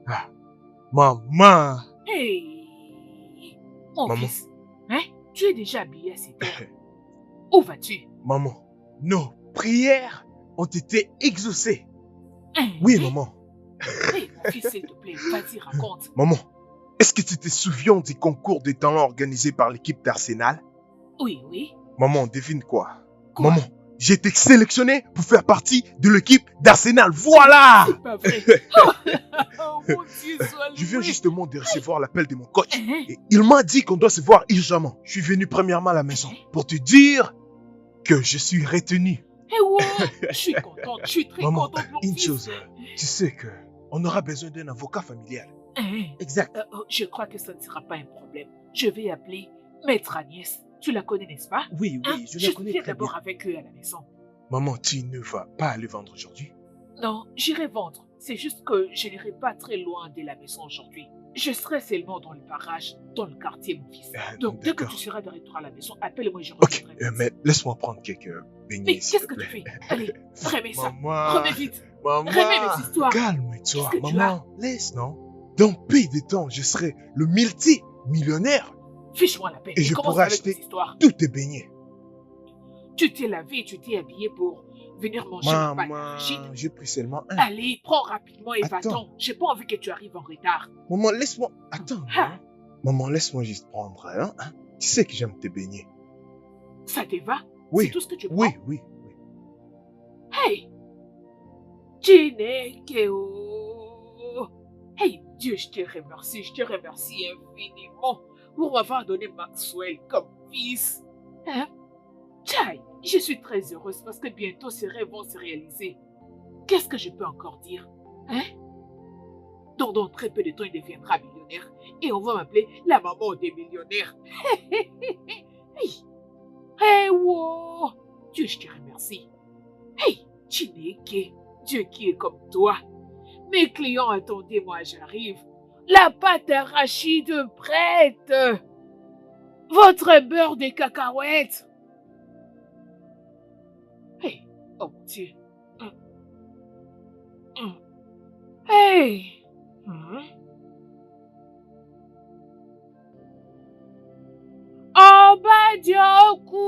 Ah, maman. Hey, mon Maman. fils, hein? Tu es déjà habillé à cette heure. Où vas-tu? Maman, nos prières ont été exaucées. Hein? Oui, maman. Hey, mon fils, s'il te plaît, vas-y, raconte. Maman, est-ce que tu te souviens des concours de talents organisés par l'équipe d'Arsenal? Oui, oui. Maman, devine quoi? Quoi? Maman, j'ai été sélectionné pour faire partie de l'équipe d'Arsenal. Voilà! C'est pas vrai. Oh, mon Dieu, sois loué. Je viens justement de recevoir l'appel de mon coach Hein? et il m'a dit qu'on doit se voir urgemment. Je suis venu premièrement à la maison pour te dire que je suis retenu. Eh ouais, je suis contente, je suis très Maman, contente, mon une fils. chose, tu sais que on aura besoin d'un avocat familial. Hein? Exact. Je crois que ça ne sera pas un problème. Je vais appeler Maître Agnès. Tu la connais, n'est-ce pas? Oui, Hein? je la connais viens très d'abord bien. avec eux à la maison. Maman, tu ne vas pas aller vendre aujourd'hui? Non, j'irai vendre. C'est juste que je n'irai pas très loin de la maison aujourd'hui. Je serai seulement dans le barrage, dans le quartier, mon fils. Donc, dès que d'accord. tu seras de retour à la maison, appelle-moi et je Ok, reviendrai. mais laisse-moi prendre quelques beignets, Mais s'il qu'est-ce te que tu plaît. fais? Allez, remets ça. Maman, Remets vite. Remets mes histoires. calme-toi, Qu'est-ce que tu maman, laisse, non? Dans peu de temps, je serai le multi-millionnaire Fiche-moi la paix. et je commence pourrai avec acheter tes histoires. tous tes beignets. Tu t'es lavé, tu t'es habillé pour venir manger ma pâte Maman, d'arachide. j'ai pris seulement un. Allez, prends rapidement et Attends. va-t'en. J'ai pas envie que tu arrives en retard. Maman, laisse-moi. Attends. Ah. Maman, laisse-moi juste prendre un. Tu sais que j'aime tes beignets. Ça te va? Oui. C'est tout ce que tu prends? Oui, oui. Hey! Chinekeo! Hey, Dieu, je te remercie infiniment pour m'avoir donné Maxwell comme fils. Hein? Tchai, je suis très heureuse parce que bientôt ces rêves vont se réaliser. Qu'est-ce que je peux encore dire? Hein? Dans très peu de temps, il deviendra millionnaire et on va m'appeler la maman des millionnaires. Hey! Hey, wow! Dieu, je te remercie. Hey, Chineke, Dieu qui est comme toi. Mes clients, attendez-moi, j'arrive. La pâte arachide prête. Votre beurre de cacahuètes. Hey, oh mon Dieu. Hey. Obadioku.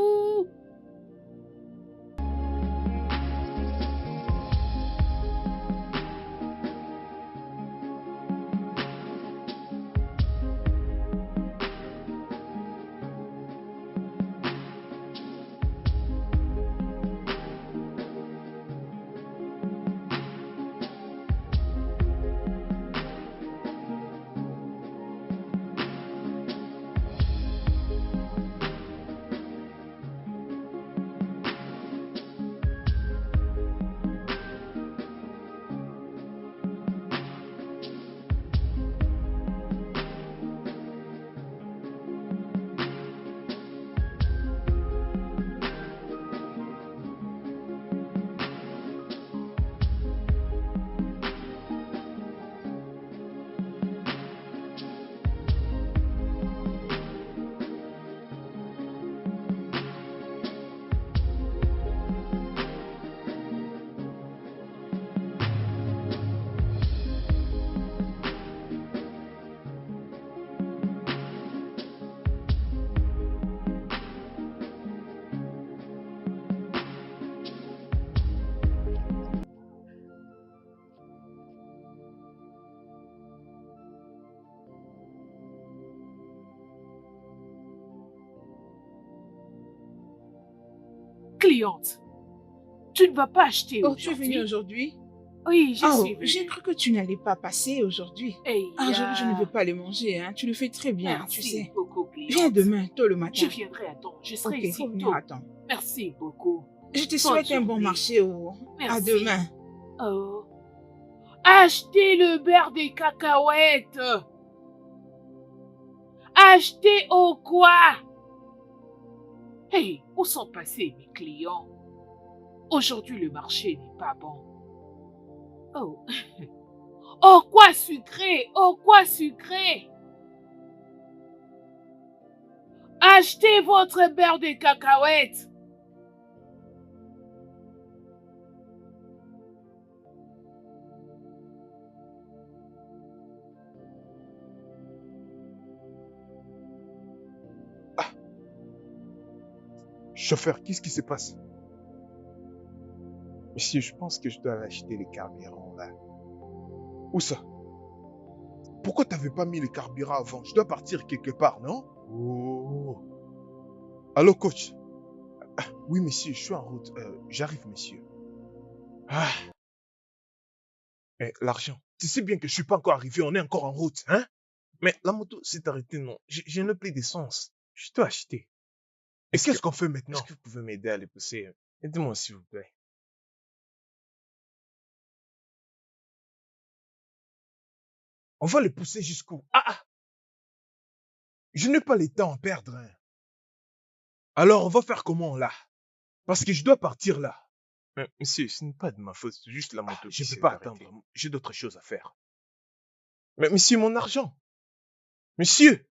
Cliente, tu ne vas pas acheter Oh, tu es aujourd'hui? venue aujourd'hui? Oui, je Oh, suis venue. j'ai cru que tu n'allais pas passer aujourd'hui. Hey, Aujourd'hui, je ne vais pas les manger, hein. Tu le fais très bien, Merci tu sais. beaucoup, cliente. Viens demain, tôt le matin. Je viendrai à temps. Je serai Ok, ici faut venir tôt. à temps. Merci beaucoup. Je te Bonne souhaite un bon journée. marché. Oh. À Merci. demain. Oh. Achetez le beurre des cacahuètes. Achetez au quoi? Hey, où sont passés mes clients? Aujourd'hui, le marché n'est pas bon. Oh. Oh, quoi sucré? Oh, quoi sucré? Achetez votre beurre de cacahuètes. Chauffeur, qu'est-ce qui se passe? Monsieur, je pense que je dois acheter les carburants là. Où ça? Pourquoi t'avais pas mis le carburant avant? Je dois partir quelque part, non? Oh. Allô, coach? Ah, oui, monsieur, je suis en route. J'arrive, monsieur. Ah. Eh, l'argent. Tu sais bien que je suis pas encore arrivé, on est encore en route, hein? Mais la moto s'est arrêtée, non. Je n'ai plus d'essence. Je dois acheter. Et qu'est-ce qu'on fait maintenant? Est-ce que vous pouvez m'aider à les pousser? Aidez-moi, s'il vous plaît. On va les pousser jusqu'où? Ah! Je n'ai pas le temps à perdre, hein. Alors, on va faire comment, là? Parce que je dois partir, là. Mais, monsieur, ce n'est pas de ma faute, c'est juste la moto. Je ne peux pas attendre. J'ai d'autres choses à faire. Mais, monsieur, mon argent. Monsieur!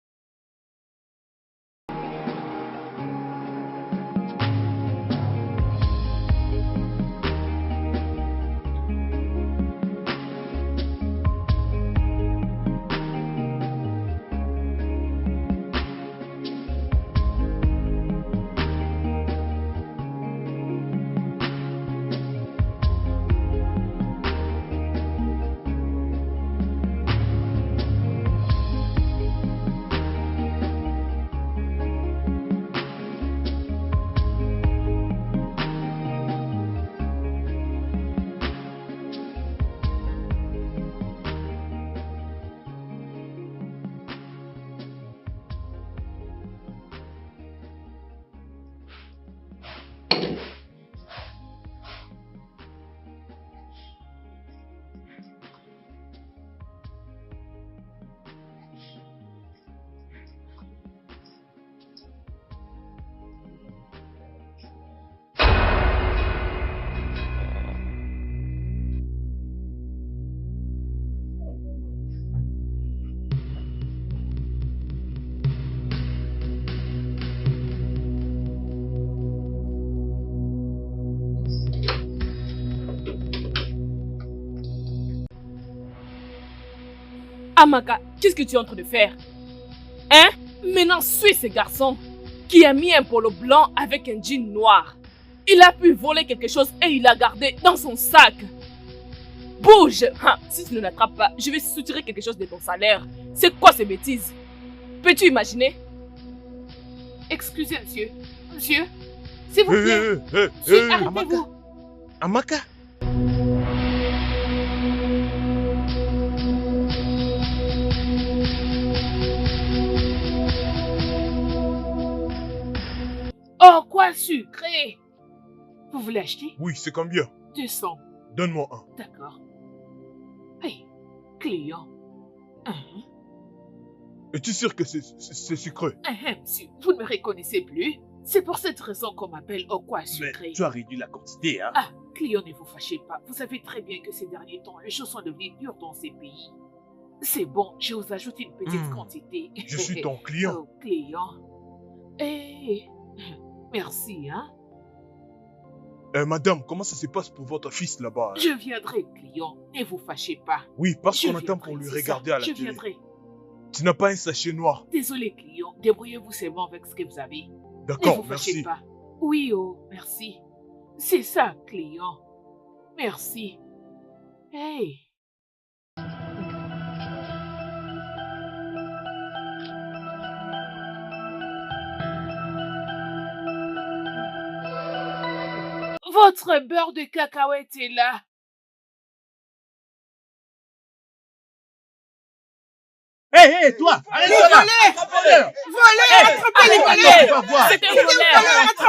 Amaka, qu'est-ce que tu es en train de faire? Hein? Maintenant, suis ce garçon qui a mis un polo blanc avec un jean noir. Il a pu voler quelque chose et il l'a gardé dans son sac. Bouge! Si tu ne l'attrapes pas, je vais soutirer quelque chose de ton salaire. C'est quoi ces bêtises? Peux-tu imaginer? Excusez, monsieur. Monsieur, s'il vous plaît. Arrêtez-vous. Amaka? Oh, quoi sucré! Vous voulez acheter? Oui, c'est combien? 200. Donne-moi un. D'accord. Hey, client. Es-tu sûr que c'est sucré? Monsieur, vous ne me reconnaissez plus? C'est pour cette raison qu'on m'appelle au quoi sucré. Mais tu as réduit la quantité, hein? Ah, client, ne vous fâchez pas. Vous savez très bien que ces derniers temps, les choses sont devenues dures dans ces pays. C'est bon, je vous ajoute une petite quantité. Je suis ton client. Oh, client. Eh, merci, hein? Madame, comment ça se passe pour votre fils là-bas? Je viendrai, client. Ne vous fâchez pas. Oui, parce Je qu'on attend viendrai, pour lui c'est regarder ça. à la Je télé. viendrai. Tu n'as pas un sachet noir? Désolé, client. Débrouillez-vous seulement avec ce que vous avez. Ne D'accord, vous fâchez merci. pas. Oui, oh, merci. C'est ça, client. Merci. Hey. Votre beurre de cacahuète est là. Hé, toi! Arrête-toi là! Attrape-le! Voleur! Attrapez les voleurs! Va voir! C'est un voleur!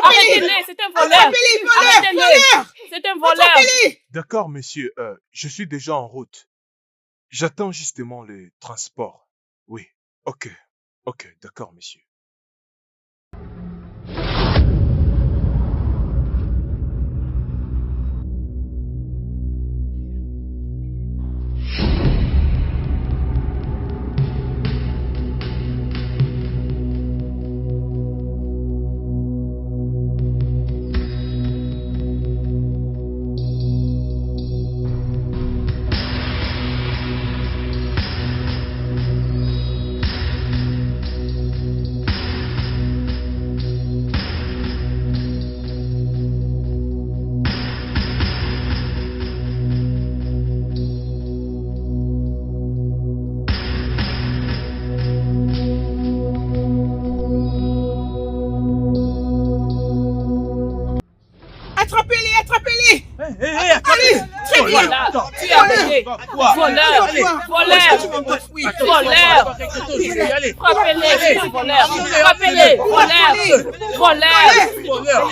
Arrêtez-les, c'est un voleur! Attrapez les voleurs! Arrêtez-les! C'est un voleur! Attrapez-les! D'accord, monsieur, je suis déjà en route. J'attends justement le transport. Oui, ok, d'accord, monsieur. Attrapez-les. Allez, très bien. Voilà, tu es arrêté. Voleur, voleur, voleur. Frappez-les, voleur. Frappez-les, voleur. Voleur.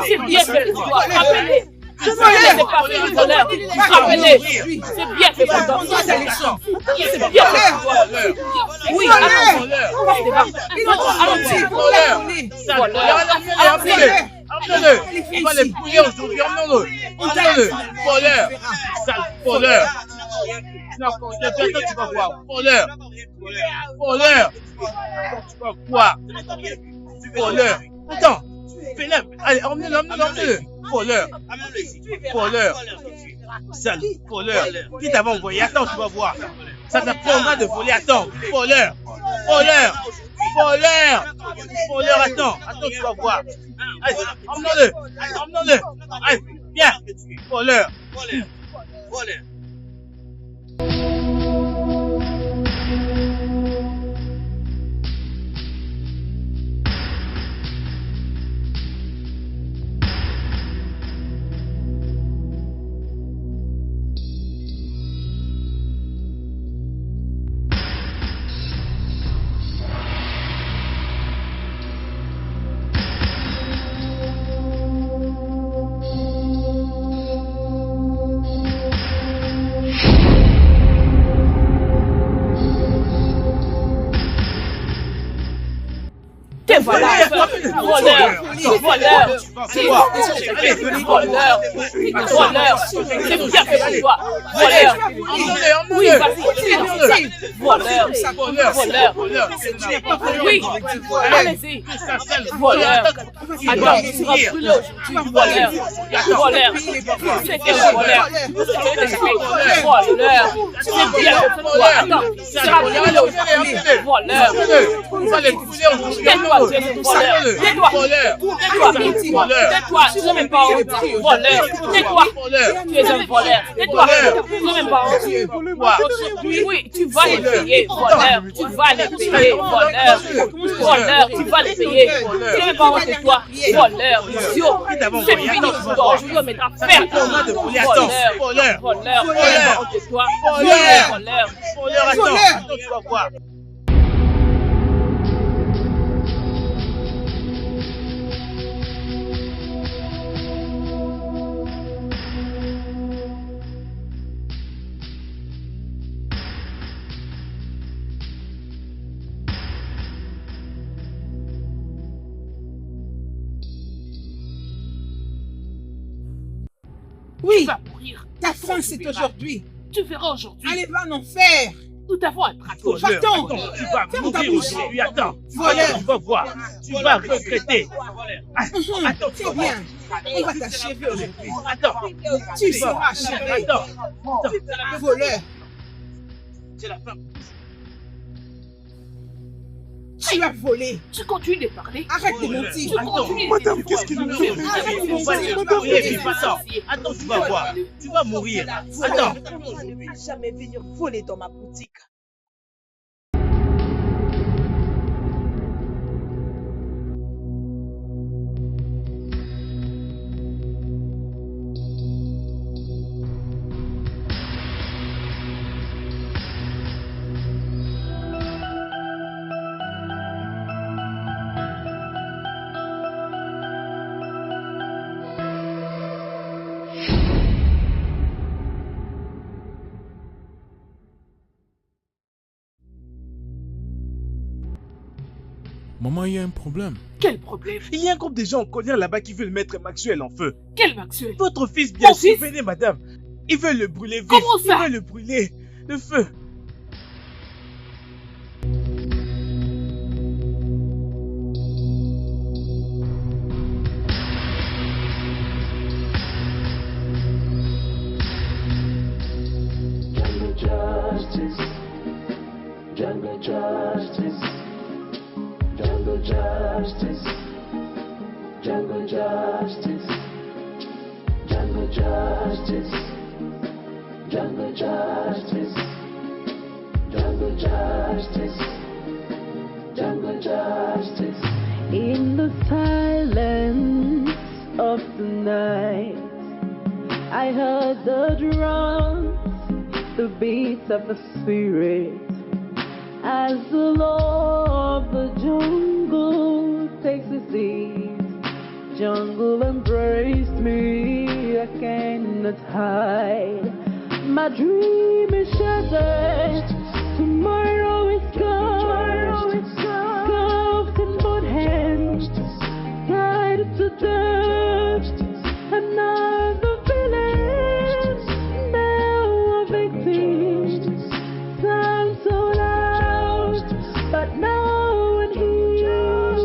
C'est bien fait pour toi. Frappez-les. C'est pas fait le voleur. Frappez-les. C'est bien fait pour toi. C'est bien fait pour toi. Oui, allons. Emmenez-le. On va les fouiller aujourd'hui. Emmenez-le. Voleur. Sale voleur. Non, bientôt tu vas voir. Voleur. Tu vas voir. Voleur. Attends. Fais-le. Allez, emmenez-le. Voleur. Sale voleur. Qui t'avait envoyé? Attends, tu vas voir. Ça t'apprendra de voler. Attends. Voleur, attends, tu vas voir. Allez, emmenons-le. Allez, viens. Voleur. Voilà, voleur, c'est bien fait pour toi, voleur, oui, vas-y, voleur, oui, allez-y, voleur, attends, tu vas brûler aujourd'hui, voleur, c'était le voleur, c'est bien fait pour toi, attends, tu vas brûler aujourd'hui, voleur, tais-toi, tu es un voleur. Tais-toi, tu n'es même pas honte. Voleur. Tais-toi, tu es un voleur. Tais-toi, tu n'es même pas honte. Oui, tu vas les payer, voleur. Tu vas les payer, voleur. Voleur, tu vas les payer. Tu n'es même pas honte de toi, voleur. Idiot. C'est fini pour toi. Aujourd'hui, on mettra faire ton nom de voleur. Voleur, tu n'es même pas honte de toi. Voleur, Attends, tu vas voir. Oui, tu vas mourir. ta fin c'est aujourd'hui. Tu verras aujourd'hui. Allez, va en enfer. Nous t'avons attrapé. Partons. Tu vas mourir aujourd'hui. Attends, Voleur. tu vas voir. Tu vas regretter. Attends, tu vas C'est voir. bien. On va t'achever aujourd'hui. Attends, Tu seras achevé. attends. Voleur. C'est la fin. Tu vas voler. Tu continues de parler. Arrête de mentir. Tu continues de Madame, dire qu'est-ce qu'il nous tu fait? Arrête de On va les mentir. fouiller, puis attends. Attends, tu vas voir. Tu vas mourir. Attends. Je ne vais jamais venir voler dans ma boutique. Maman, il y a un problème. Quel problème? Il y a un groupe de gens en colère là-bas qui veulent mettre Maxwell en feu. Quel Maxwell? Votre fils, bien Mon sûr, fils? venez, madame. Ils veulent le brûler vif. Comment ça? Ils veulent le brûler. Le feu. Jungle justice, jungle justice, jungle justice, jungle justice, jungle justice, jungle justice, jungle justice. In the silence of the tonight. I heard the drums, the beats of the spirit, as the law of the jungle takes its seat. Jungle embraced me, I cannot hide. My dream is shattered, tomorrow is gone. Scuffed in both hands, tied to death. Another village, now a victim. Sound so loud, but no one hears.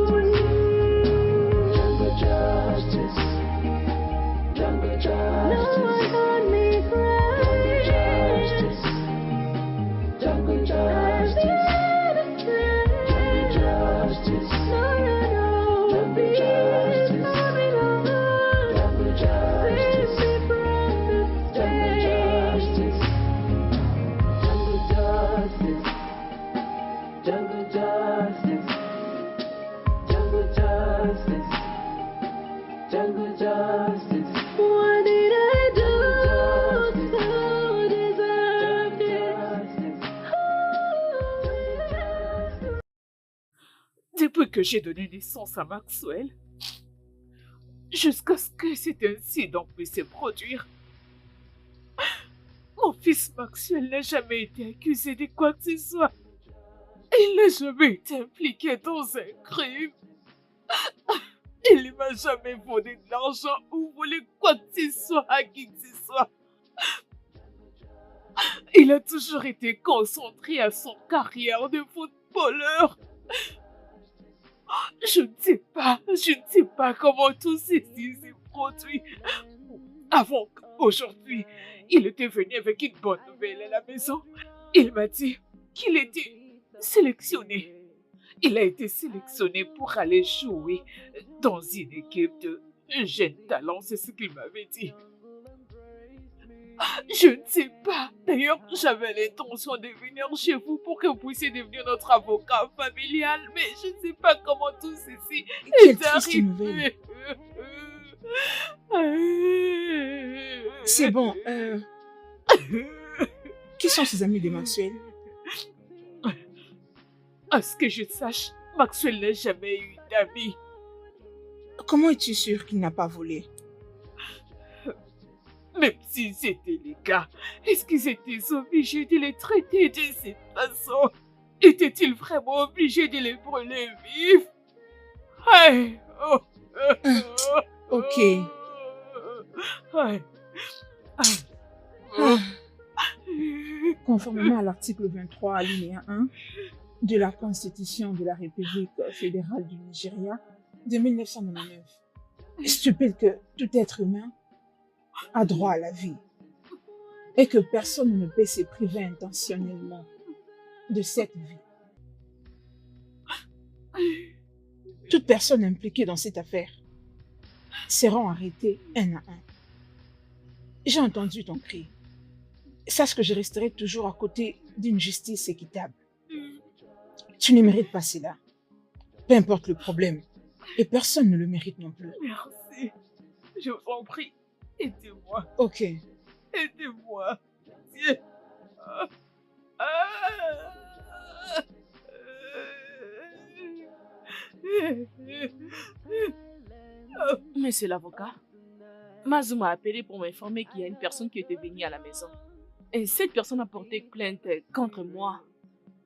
Jungle justice, jungle justice. No one heard me cry. Jungle justice, jungle justice. No, no, no, jungle justice. Jungle justice, save me from this justice. Jungle justice, jungle justice, jungle justice. What did I do to deserve this? Depuis que j'ai donné naissance à Maxwell, jusqu'à ce que cet incident puisse se produire, mon fils Maxwell n'a jamais été accusé de quoi que ce soit. Il n'a jamais été impliqué dans un crime. Il ne m'a jamais volé de l'argent ou volé quoi que ce soit à qui que ce soit. Il a toujours été concentré à son carrière de footballeur. Je ne sais pas comment tout ceci s'est produit. Avant qu'aujourd'hui, il était venu avec une bonne nouvelle à la maison. Il m'a dit qu'il était sélectionné. Il a été sélectionné pour aller jouer dans une équipe de jeunes talents, c'est ce qu'il m'avait dit. Je ne sais pas. D'ailleurs, j'avais l'intention de venir chez vous pour que vous puissiez devenir notre avocat familial, mais je ne sais pas comment tout ceci Quelle est triste nouvelle. arrivé. C'est bon. Qui sont ses amis de Maxwell? À ce que je sache, Maxwell n'a jamais eu d'amis. Comment es-tu sûr qu'il n'a pas volé? Même si c'était le cas, est-ce qu'ils étaient obligés de les traiter de cette façon? Étaient-ils vraiment obligés de les brûler vifs? Hey, oh, Ok. Hey. Ah. Conformément à l'article 23, alinéa 1 de la Constitution de la République fédérale du Nigeria de 1999, stipule que tout être humain a droit à la vie et que personne ne peut se priver intentionnellement de cette vie. Toute personne impliquée dans cette affaire seront arrêtées un à un. J'ai entendu ton cri. Sache que je resterai toujours à côté d'une justice équitable. Tu ne mérites pas cela. Peu importe le problème. Et personne ne le mérite non plus. Merci. Je vous en prie, aidez-moi. Ok. Aidez-moi. Dieu. Monsieur l'avocat, Mazou m'a appelé pour m'informer qu'il y a une personne qui était venue à la maison. Et cette personne a porté plainte contre moi.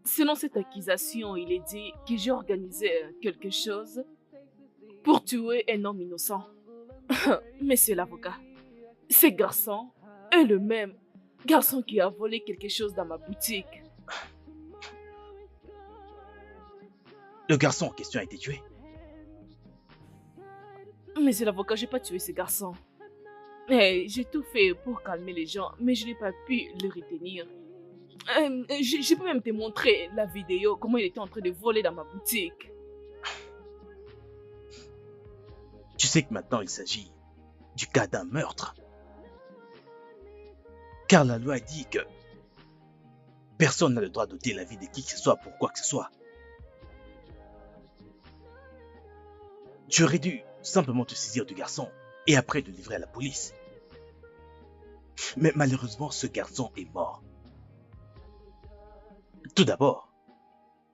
Selon cette accusation, il est dit que j'ai organisé quelque chose pour tuer un homme innocent. Monsieur l'avocat, ce garçon est le même garçon qui a volé quelque chose dans ma boutique. Le garçon en question a été tué. Monsieur l'avocat, j'ai pas tué ce garçon. J'ai tout fait pour calmer les gens, mais je n'ai pas pu le retenir. Je peux même te montrer la vidéo, comment il était en train de voler dans ma boutique. Tu sais que maintenant il s'agit du cas d'un meurtre. Car la loi dit que personne n'a le droit d'ôter la vie de qui que ce soit pour quoi que ce soit. Tu aurais dû simplement te saisir du garçon et après de livrer à la police. Mais malheureusement, ce garçon est mort. Tout d'abord,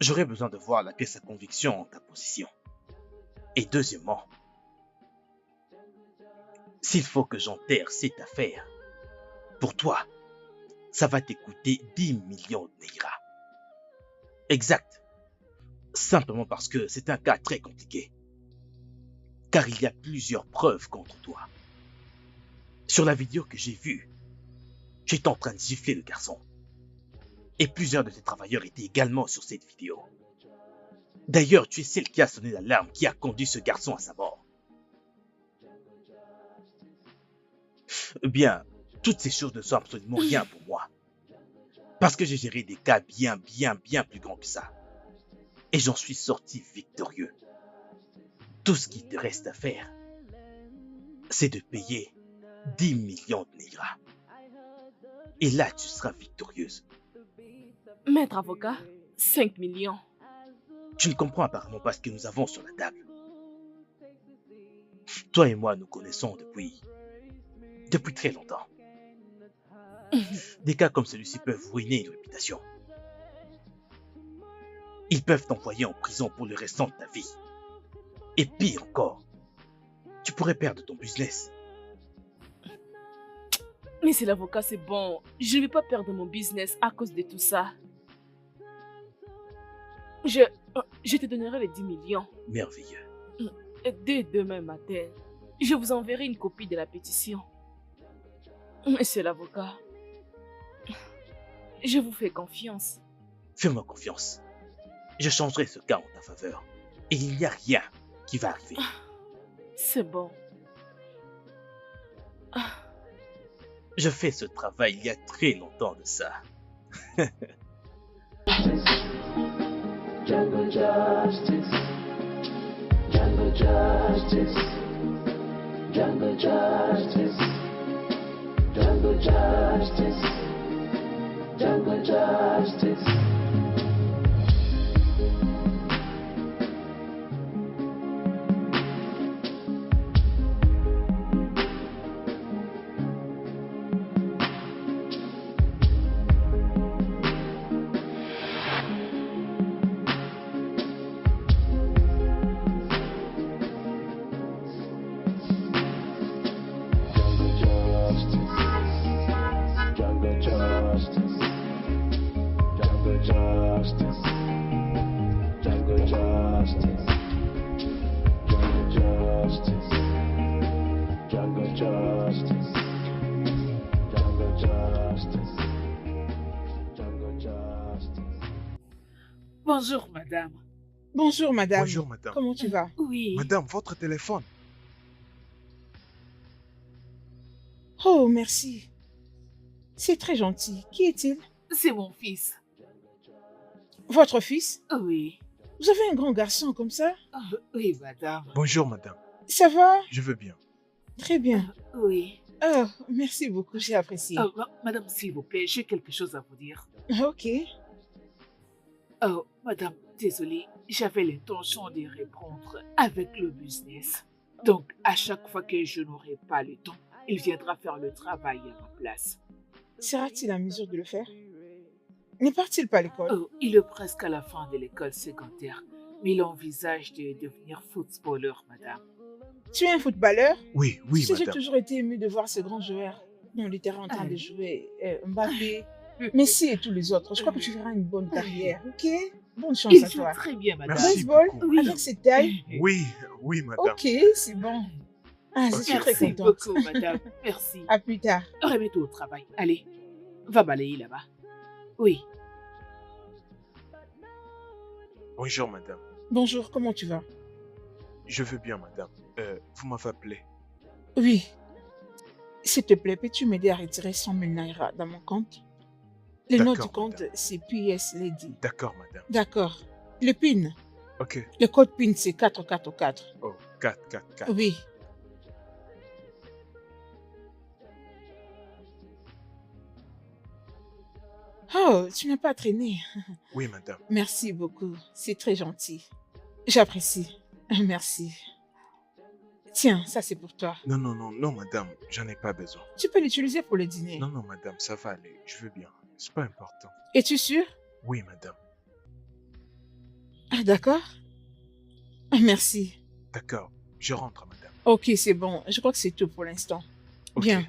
j'aurais besoin de voir la pièce à conviction en ta position. Et deuxièmement, s'il faut que j'enterre cette affaire, pour toi, ça va te coûter 10 millions de Naira. Exact. Simplement parce que c'est un cas très compliqué. Car il y a plusieurs preuves contre toi. Sur la vidéo que j'ai vue, tu étais en train de gifler le garçon. Et plusieurs de tes travailleurs étaient également sur cette vidéo. D'ailleurs, tu es celle qui a sonné l'alarme qui a conduit ce garçon à sa mort. Bien, toutes ces choses ne sont absolument rien pour moi. Parce que j'ai géré des cas bien plus grands que ça. Et j'en suis sorti victorieux. Tout ce qui te reste à faire, c'est de payer 10 millions de Naira. Et là, tu seras victorieuse. Maître avocat, 5 millions. Tu ne comprends apparemment pas ce que nous avons sur la table. Toi et moi nous connaissons depuis très longtemps. Des cas comme celui-ci peuvent ruiner une réputation. Ils peuvent t'envoyer en prison pour le restant de ta vie. Et pire encore, tu pourrais perdre ton business. Mais c'est l'avocat, c'est bon. Je ne vais pas perdre mon business à cause de tout ça. Je te donnerai les 10 millions. Merveilleux. Dès demain matin, je vous enverrai une copie de la pétition. Monsieur l'avocat, je vous fais confiance. Fais-moi confiance. Je changerai ce cas en ta faveur. Et il n'y a rien qui va arriver. C'est bon. Je fais ce travail il y a très longtemps de ça. Jungle justice, jungle justice, jungle justice, jungle justice, jungle justice. Bonjour, madame. Bonjour, madame. Bonjour, madame. Comment tu vas? Oui. Madame, votre téléphone. Oh, merci. C'est très gentil. Qui est-il? C'est mon fils. Votre fils? Oui. Vous avez un grand garçon comme ça? Oui, madame. Bonjour, madame. Ça va? Je veux bien. Très bien. Oui. Oh, merci beaucoup, j'ai apprécié. Madame, s'il vous plaît, j'ai quelque chose à vous dire. Ok. Oh, madame, désolée, j'avais l'intention de répondre avec le business. Donc, à chaque fois que je n'aurai pas le temps, il viendra faire le travail à ma place. Sera-t-il en mesure de le faire? Ne part-il pas à l'école? Oh, il est presque à la fin de l'école secondaire, mais il envisage de devenir footballeur, madame. Tu es un footballeur? Oui, Tu sais, j'ai madame. toujours été ému de voir ces grands joueurs dans le terrain en train de jouer. Mbappé, Messi et tous les autres. Je crois que tu feras une bonne carrière, ok? Bonne chance Il à joue toi. très bien, madame. Merci Baseball, beaucoup. Oui. avec cette taille? Oui, madame. Ok, c'est bon. Ah, je suis très Merci contente. beaucoup, madame. Merci. À plus tard. Remets-toi au travail. Allez, va balayer là-bas. Oui. Bonjour, madame. Bonjour, comment tu vas? Je veux bien, madame. Vous m'avez appelé. Oui. S'il te plaît, peux-tu m'aider à retirer 100 000 naira dans mon compte? Le nom du D'accord, compte, madame. c'est PS Lady. D'accord, madame. D'accord. Le PIN, Ok. le code PIN, c'est 444. Oh, 4. Oui. Oh, tu n'as pas traîné. Oui, madame. Merci beaucoup. C'est très gentil. J'apprécie. Merci. Tiens, ça c'est pour toi. Non, non, non, non, madame, j'en ai pas besoin. Tu peux l'utiliser pour le dîner. Non, non, madame, ça va aller, je veux bien. C'est pas important. Es-tu sûr? Oui, madame. Ah, d'accord. Ah, merci. D'accord, je rentre, madame. Ok, c'est bon. Je crois que c'est tout pour l'instant. Ok. Bien.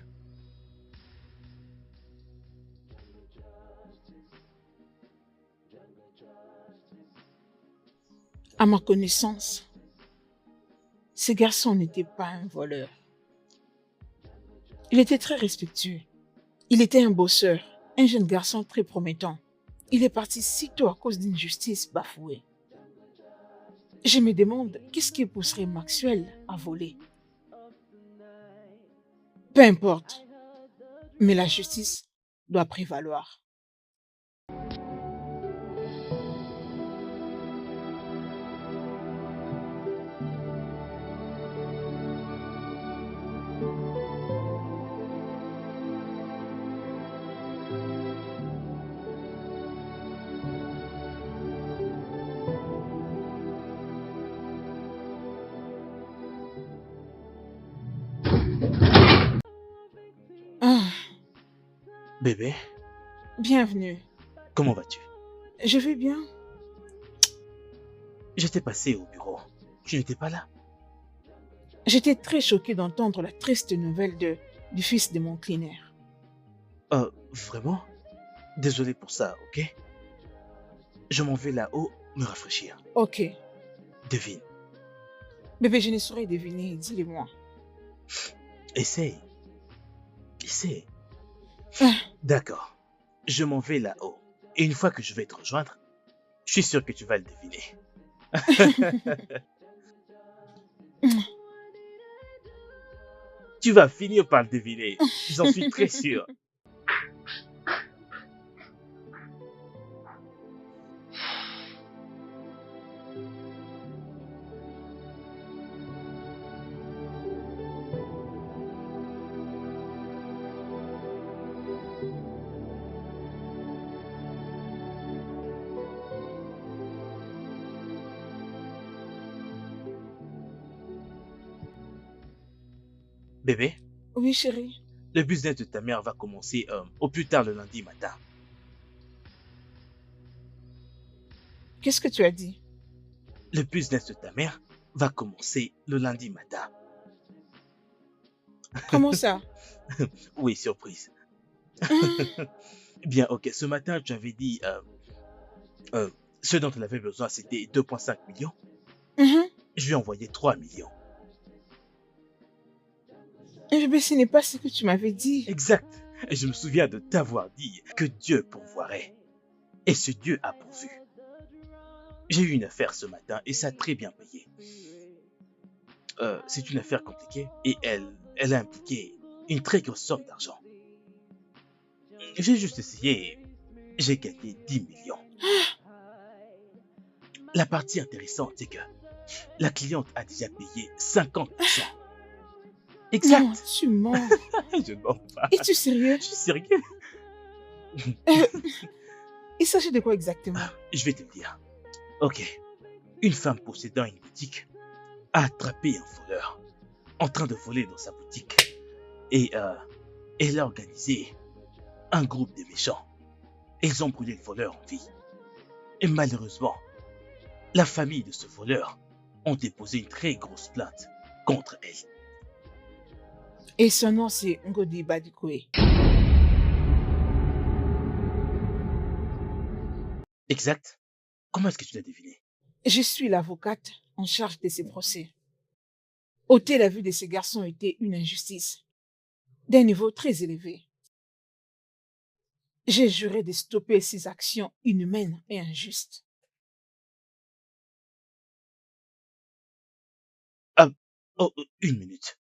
À ma connaissance, ce garçon n'était pas un voleur. Il était très respectueux. Il était un bosseur, un jeune garçon très promettant. Il est parti sitôt à cause d'une justice bafouée. Je me demande qu'est-ce qui pousserait Maxwell à voler. Peu importe, mais la justice doit prévaloir. Ah, Bébé, bienvenue. comment vas-tu? Je vais bien. J'étais passé au bureau. Tu n'étais pas là? J'étais très choquée d'entendre la triste nouvelle du fils de mon cleaner. Vraiment? Désolé pour ça, ok? Je m'en vais là-haut me rafraîchir. Ok. Devine. Bébé, je ne saurais deviner, dis-le-moi. Essaye. Essaye. Ah. D'accord. Je m'en vais là-haut. Et une fois que je vais te rejoindre, je suis sûr que tu vas le deviner. Tu vas finir par le deviner. J'en suis très sûr. Bébé, Oui, chérie. le business de ta mère va commencer au plus tard le lundi matin. Qu'est-ce que tu as dit? Le business de ta mère va commencer le lundi matin. Comment ça? Oui, surprise. Ah, Bien, ok. Ce matin, tu avais dit ce dont elle avait besoin, c'était 2,5 millions. mhm. Je lui ai envoyé 3 millions. Bébé, ce n'est pas ce que tu m'avais dit. Exact. Et je me souviens de t'avoir dit que Dieu pourvoirait. Et ce Dieu a pourvu. J'ai eu une affaire ce matin et ça a très bien payé. C'est une affaire compliquée et elle a impliqué une très grosse somme d'argent. J'ai juste essayé et j'ai gagné 10 millions. La partie intéressante, c'est que la cliente a déjà payé 50%. Non, Exact. tu mens. Je ne mens pas. Es-tu sérieux? Je suis sérieux. Il s'agit de quoi exactement? Je vais te le dire. Ok. Une femme possédant une boutique a attrapé un voleur en train de voler dans sa boutique. Et elle a organisé un groupe de méchants. Ils ont brûlé le voleur en vie. Et malheureusement, la famille de ce voleur ont déposé une très grosse plainte contre elle. Et son nom, c'est Ngodi Badikoe. Exact. Comment est-ce que tu l'as deviné? Je suis l'avocate en charge de ces procès. Ôter la vue de ces garçons était une injustice d'un niveau très élevé. J'ai juré de stopper ces actions inhumaines et injustes. Oh, une minute.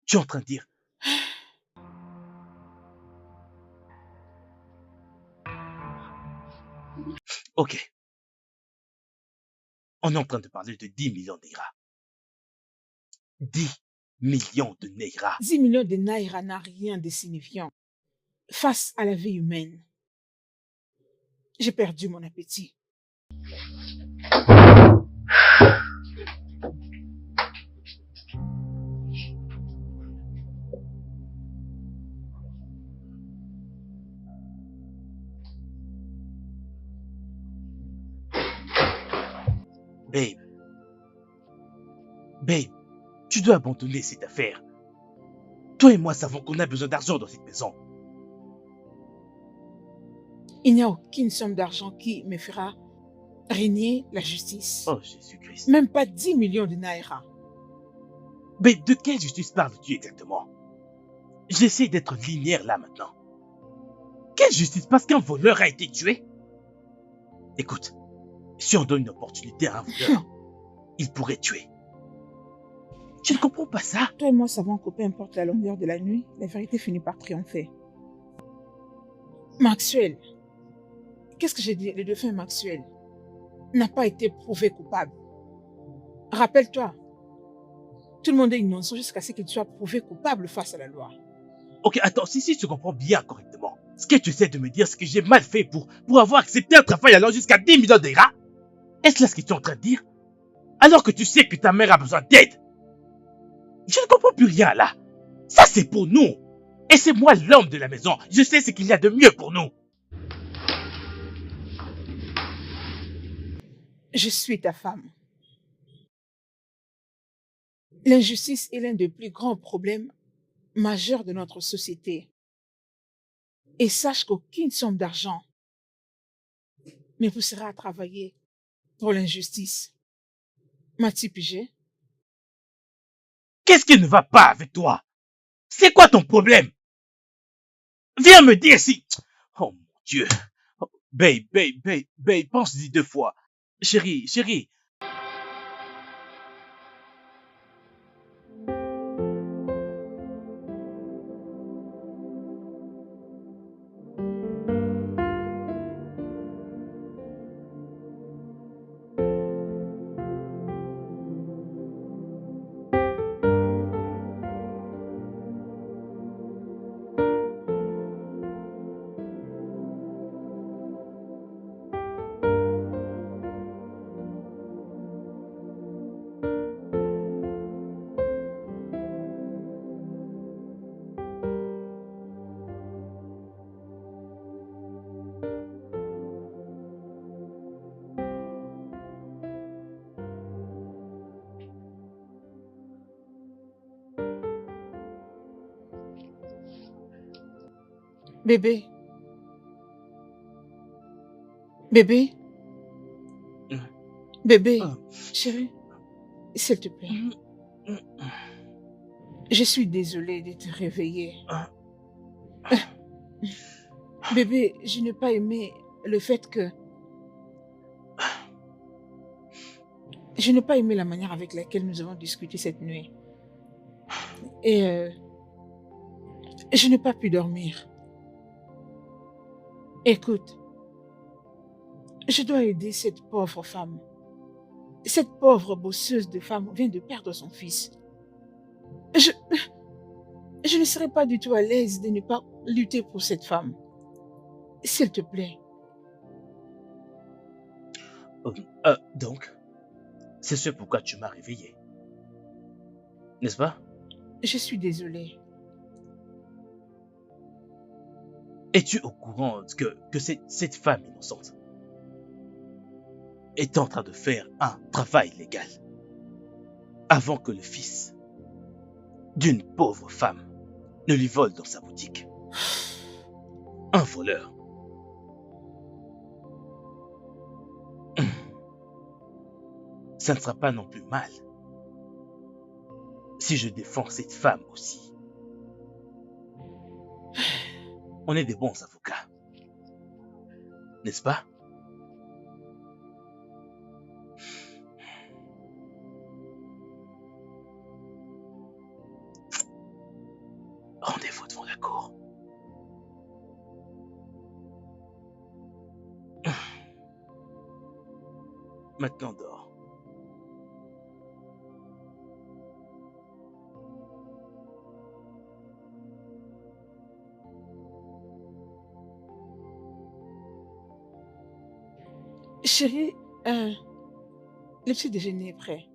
Tu es en train de dire... Ok. On est en train de parler de 10 millions de Naira. 10 millions de Naira. 10 millions de naira n'a rien de signifiant face à la vie humaine. J'ai perdu mon appétit. Babe, babe, tu dois abandonner cette affaire. Toi et moi savons qu'on a besoin d'argent dans cette maison. Il n'y a aucune somme d'argent qui me fera régner la justice. Oh Jésus-Christ. Même pas 10 millions de naira. Babe, de quelle justice parles-tu exactement? J'essaie d'être linéaire là maintenant. Quelle justice? Parce qu'un voleur a été tué? Écoute, si on donne une opportunité à un voleur, il pourrait tuer. Tu ne comprends pas ça? Toi et moi savons que peu importe la longueur de la nuit, la vérité finit par triompher. Maxwell, qu'est-ce que j'ai dit? Le défunt Maxwell n'a pas été prouvé coupable. Rappelle-toi, tout le monde est innocent jusqu'à ce qu'il soit prouvé coupable face à la loi. Ok, attends, si tu comprends bien correctement, ce que tu essaies de me dire, c'est que j'ai mal fait pour avoir accepté un travail allant jusqu'à 10 millions de rats? Est-ce là ce que tu es en train de dire? Alors que tu sais que ta mère a besoin d'aide? Je ne comprends plus rien là. Ça c'est pour nous. Et c'est moi l'homme de la maison. Je sais ce qu'il y a de mieux pour nous. Je suis ta femme. L'injustice est l'un des plus grands problèmes majeurs de notre société. Et sache qu'aucune somme d'argent me poussera à travailler pour l'injustice. M'as-tu pigé? Qu'est-ce qui ne va pas avec toi? C'est quoi ton problème? Viens me dire si... Oh mon Dieu. Oh, babe, pense-y 2 fois. Chérie. Bébé, Ah. chérie, s'il te plaît. Je suis désolée de te réveiller. Ah. Bébé, je n'ai pas aimé le fait que... Je n'ai pas aimé la manière avec laquelle nous avons discuté cette nuit. Et je n'ai pas pu dormir. Écoute, je dois aider cette pauvre femme. Cette pauvre bosseuse de femme vient de perdre son fils. Je ne serais pas du tout à l'aise de ne pas lutter pour cette femme. S'il te plaît. Donc, c'est ce pourquoi tu m'as réveillé. N'est-ce pas? Je suis désolée. Es-tu au courant que cette femme innocente est en train de faire un travail légal avant que le fils d'une pauvre femme ne lui vole dans sa boutique? Un voleur. Ça ne sera pas non plus mal si je défends cette femme aussi. On est des bons avocats, n'est-ce pas? Rendez-vous devant la cour. Maintenant dors. Chérie, le petit déjeuner est prêt.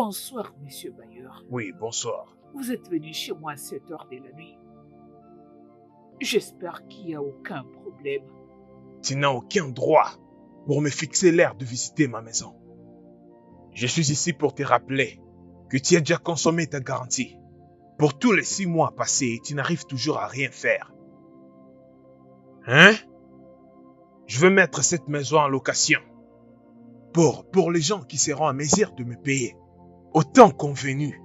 Bonsoir, monsieur Bayer. Oui, bonsoir. Vous êtes venu chez moi à 7 heures de la nuit. J'espère qu'il n'y a aucun problème. Tu n'as aucun droit pour me fixer l'air de visiter ma maison. Je suis ici pour te rappeler que tu as déjà consommé ta garantie. Pour tous les 6 mois passés, tu n'arrives toujours à rien faire. Hein? Je veux mettre cette maison en location. Pour les gens qui seront à mesure de me payer. Au temps convenu.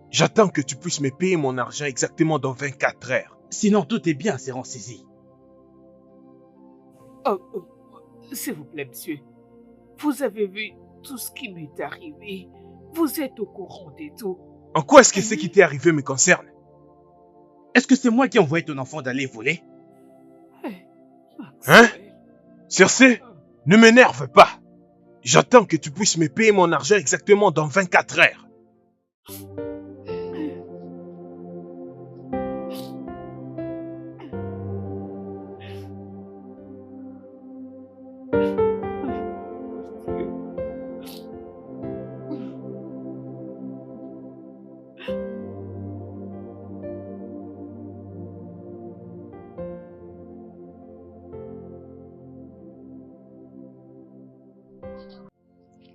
J'attends que tu puisses me payer mon argent exactement dans 24 heures. Sinon, tout est bien, seront saisis. S'il vous plaît, monsieur. Vous avez vu tout ce qui m'est arrivé. Vous êtes au courant de tout. En quoi est-ce que ce qui t'est arrivé me concerne? Est-ce que c'est moi qui ai envoyé ton enfant d'aller voler? Hein? Sur ce, ne m'énerve pas. J'attends que tu puisses me payer mon argent exactement dans 24 heures.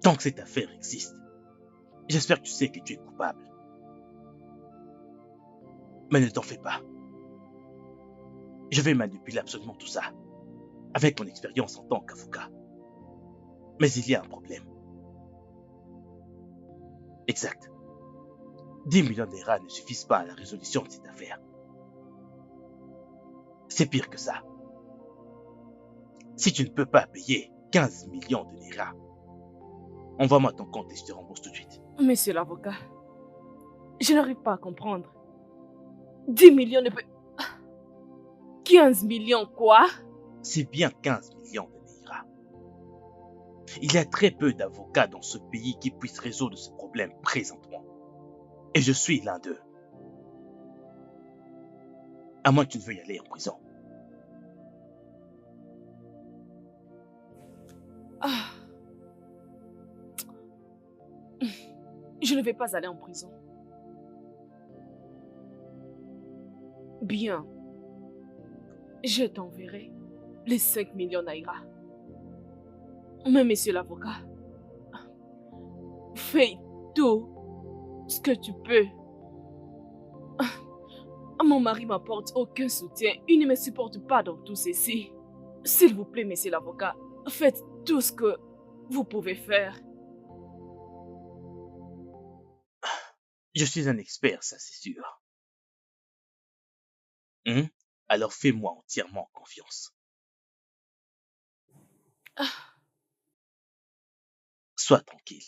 Tant que cette affaire existe, j'espère que tu sais que tu es coupable. Mais ne t'en fais pas. Je vais manipuler absolument tout ça, avec mon expérience en tant qu'avocat. Mais il y a un problème. Exact. 10 millions d'ERA ne suffisent pas à la résolution de cette affaire. C'est pire que ça. Si tu ne peux pas payer 15 millions de l'ERA, envoie-moi ton compte et je te rembourse tout de suite. Monsieur l'avocat, je n'arrive pas à comprendre. 10 millions de... 15 millions quoi? C'est bien 15 millions de Naira. Il y a très peu d'avocats dans ce pays qui puissent résoudre ce problème présentement. Et je suis l'un d'eux. À moins que tu ne veuilles y aller en prison. Je ne vais pas aller en prison. Bien. Je t'enverrai les 5 millions Naira. Mais monsieur l'avocat, fais tout ce que tu peux. Mon mari m'apporte aucun soutien. Il ne me supporte pas dans tout ceci. S'il vous plaît, monsieur l'avocat, faites tout ce que vous pouvez faire. Je suis un expert, ça c'est sûr. Alors fais-moi entièrement confiance. Sois tranquille.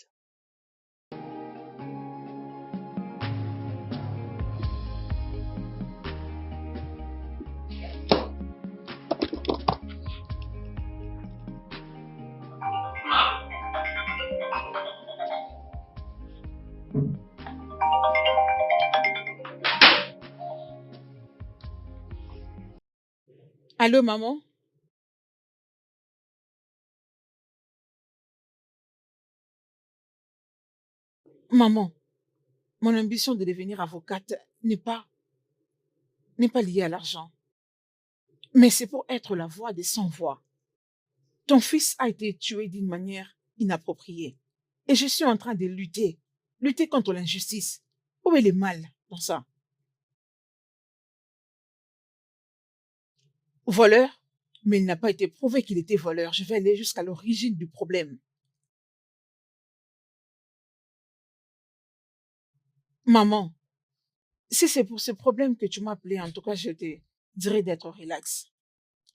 Allô, maman? Maman, mon ambition de devenir avocate n'est pas liée à l'argent. Mais c'est pour être la voix des sans-voix. Ton fils a été tué d'une manière inappropriée. Et je suis en train de lutter contre l'injustice. Où est le mal dans ça? Voleur? Mais il n'a pas été prouvé qu'il était voleur. Je vais aller jusqu'à l'origine du problème. Maman, si c'est pour ce problème que tu m'as appelé, en tout cas, je te dirais d'être relax.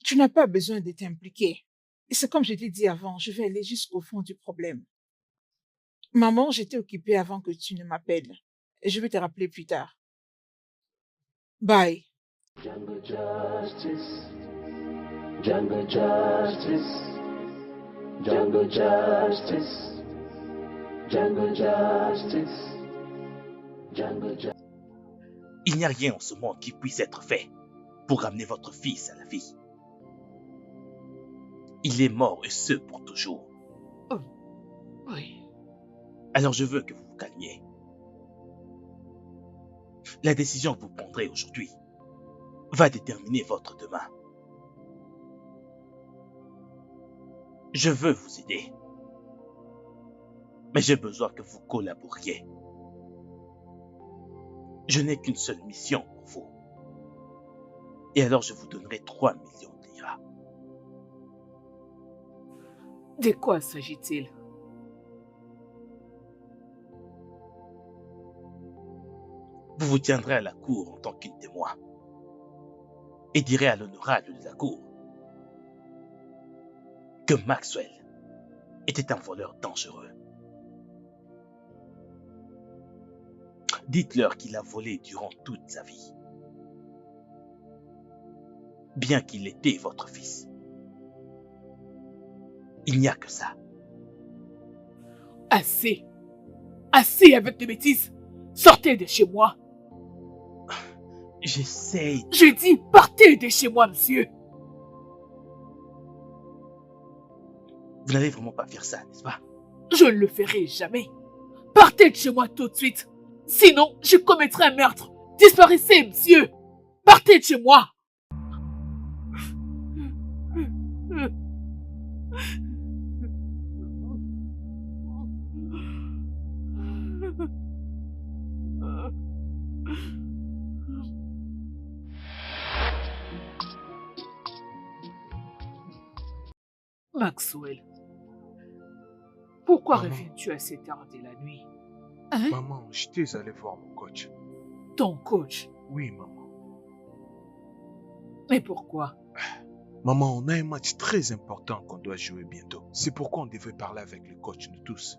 Tu n'as pas besoin de t'impliquer. Et c'est comme je t'ai dit avant, je vais aller jusqu'au fond du problème. Maman, j'étais occupée avant que tu ne m'appelles. Et je vais te rappeler plus tard. Bye. Jungle justice, jungle justice, jungle justice, jungle justice, jungle justice. Il n'y a rien en ce monde qui puisse être fait pour ramener votre fils à la vie. Il est mort et ce pour toujours. Oui. Alors je veux que vous vous calmiez. La décision que vous prendrez aujourd'hui va déterminer votre demain. Je veux vous aider, mais j'ai besoin que vous collaboriez. Je n'ai qu'une seule mission pour vous. Et alors je vous donnerai 3 millions de liras. De quoi s'agit-il? Vous vous tiendrez à la cour en tant qu'une témoin et direz à l'honorable de la cour que Maxwell était un voleur dangereux. Dites-leur qu'il a volé durant toute sa vie, bien qu'il était votre fils. Il n'y a que ça. Assez. Assez avec les bêtises. Sortez de chez moi. J'essaye. J'ai dit partez de chez moi, monsieur. Vous n'allez vraiment pas faire ça, n'est-ce pas? Je ne le ferai jamais. Partez de chez moi tout de suite. Sinon, je commettrai un meurtre. Disparaissez, monsieur. Partez de chez moi. Maxwell, pourquoi Maman. reviens-tu à cette heure de la nuit? Maman, j'étais allé voir mon coach. Ton coach. Oui, maman. Mais pourquoi? Maman, on a un match très important qu'on doit jouer bientôt. C'est pourquoi on devait parler avec le coach de tous.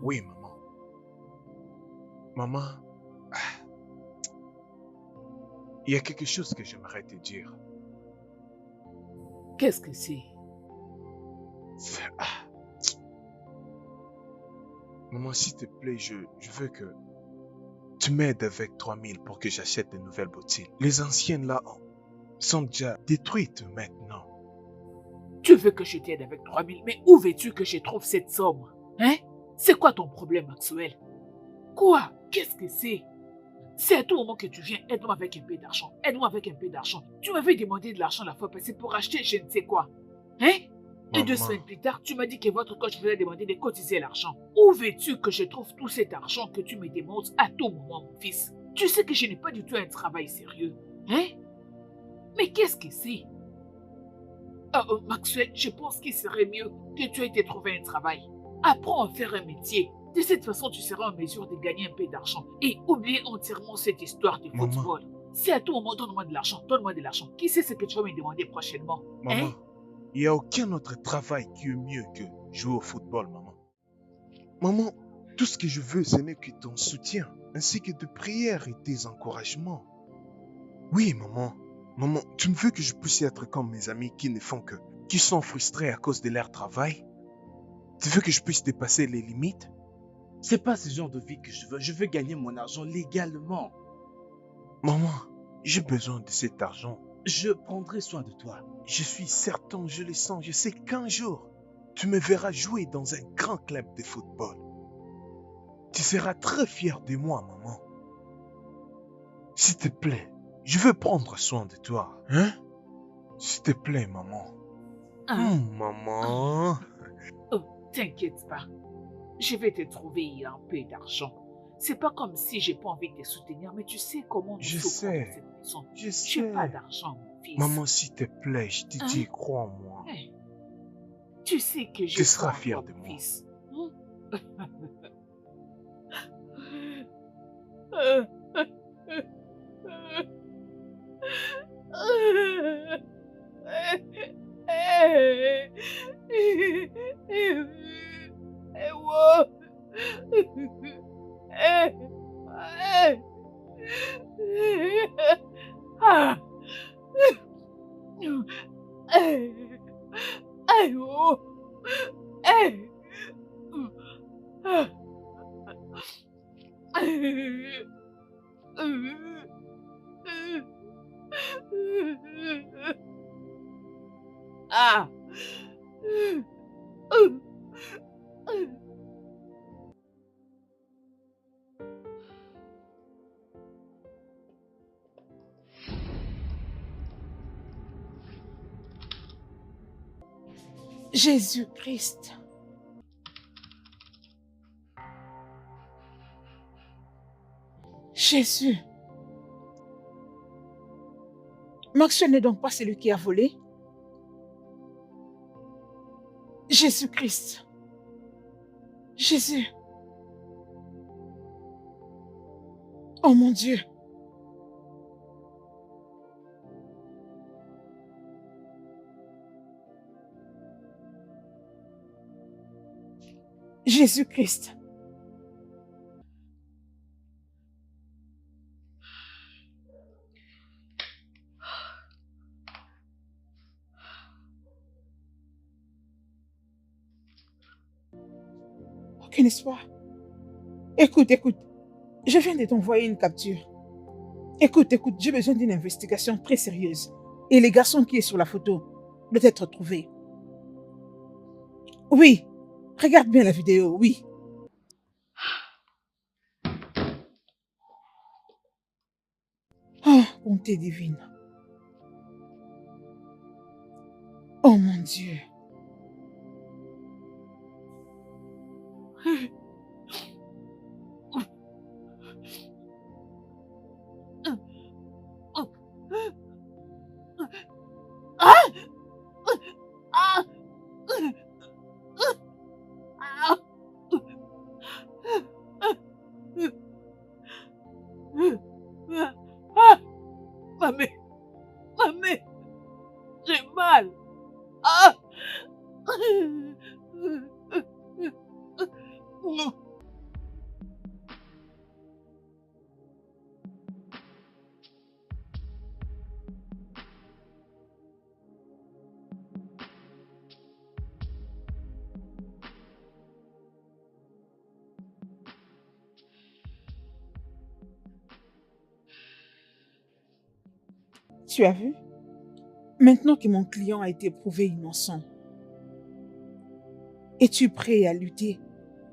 Oui, maman. Maman, il y a quelque chose que j'aimerais te dire. Qu'est-ce que c'est? Ah. Maman, s'il te plaît, je veux que tu m'aides avec 3000 pour que j'achète de nouvelles bottines. Les anciennes là sont déjà détruites maintenant. Tu veux que je t'aide avec 3000, mais où veux-tu que je trouve cette somme? Hein? C'est quoi ton problème, Maxwell? Quoi? Qu'est-ce que c'est? C'est à tout moment que tu viens, aide-moi avec un peu d'argent. Aide-moi avec un peu d'argent. Tu m'avais demandé de l'argent la fois passée pour acheter je ne sais quoi. Hein? Et 2 Maman. semaines plus tard, tu m'as dit que votre coach vous a demandé de cotiser l'argent. Où veux-tu que je trouve tout cet argent que tu me demandes à tout moment, mon fils? Tu sais que je n'ai pas du tout un travail sérieux. Hein? Mais qu'est-ce que c'est? Maxwell, je pense qu'il serait mieux que tu aies été trouver un travail. Apprends à faire un métier. De cette façon, tu seras en mesure de gagner un peu d'argent et oublier entièrement cette histoire de Maman. football. C'est à tout moment, donne-moi de l'argent, donne-moi de l'argent. Qui sait ce que tu vas me demander prochainement? Maman, Hein? il n'y a aucun autre travail qui est mieux que jouer au football, maman. Maman, tout ce que je veux, ce n'est que ton soutien, ainsi que de prières et des encouragements. Oui, maman. Maman, tu me veux que je puisse être comme mes amis qui ne font que, qui sont frustrés à cause de leur travail? Tu veux que je puisse dépasser les limites? C'est pas ce genre de vie que je veux. Je veux gagner mon argent légalement. Maman, j'ai besoin de cet argent. Je prendrai soin de toi. Je suis certain, je le sens, je sais qu'un jour, tu me verras jouer dans un grand club de football. Tu seras très fier de moi, maman. S'il te plaît, je veux prendre soin de toi, hein? S'il te plaît, maman. Maman. Oh, t'inquiète pas. Je vais te trouver un peu d'argent. C'est pas comme si j'ai pas envie de te soutenir, mais tu sais comment nous Je souffrons sais. dans cette maison. Je J'ai sais. pas d'argent, mon fils. Maman, s'il te plaît, je te dis, Hein? crois-moi. Hein? Tu sais que je Tu seras crois en fier toi, de mon moi. fils. Ah! Jésus-Christ. Jésus. Maxwell n'est donc pas celui qui a volé? Jésus-Christ. Jésus. Oh mon Dieu. Jésus-Christ. Aucun espoir. Écoute, écoute. Je viens de t'envoyer une capture. Écoute, écoute, j'ai besoin d'une investigation très sérieuse. Et le garçon qui est sur la photo doit être trouvé. Oui, regarde bien la vidéo, oui. Oh, bonté divine. Oh mon Dieu. Mamie, j'ai mal. Ah! Tu as vu? Maintenant que mon client a été prouvé innocent, es-tu prêt à lutter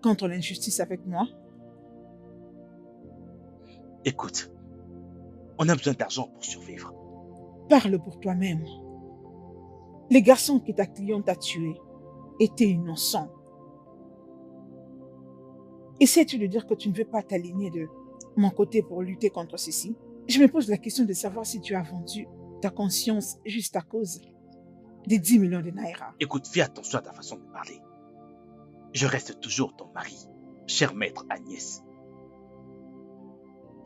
contre l'injustice avec moi? Écoute, on a besoin d'argent pour survivre. Parle pour toi-même. Les garçons que ta cliente a tués étaient innocents. Essaies-tu de dire que tu ne veux pas t'aligner de mon côté pour lutter contre ceci? Je me pose la question de savoir si tu as vendu ta conscience juste à cause des 10 millions de naira. Écoute, fais attention à ta façon de parler. Je reste toujours ton mari, cher maître Agnès.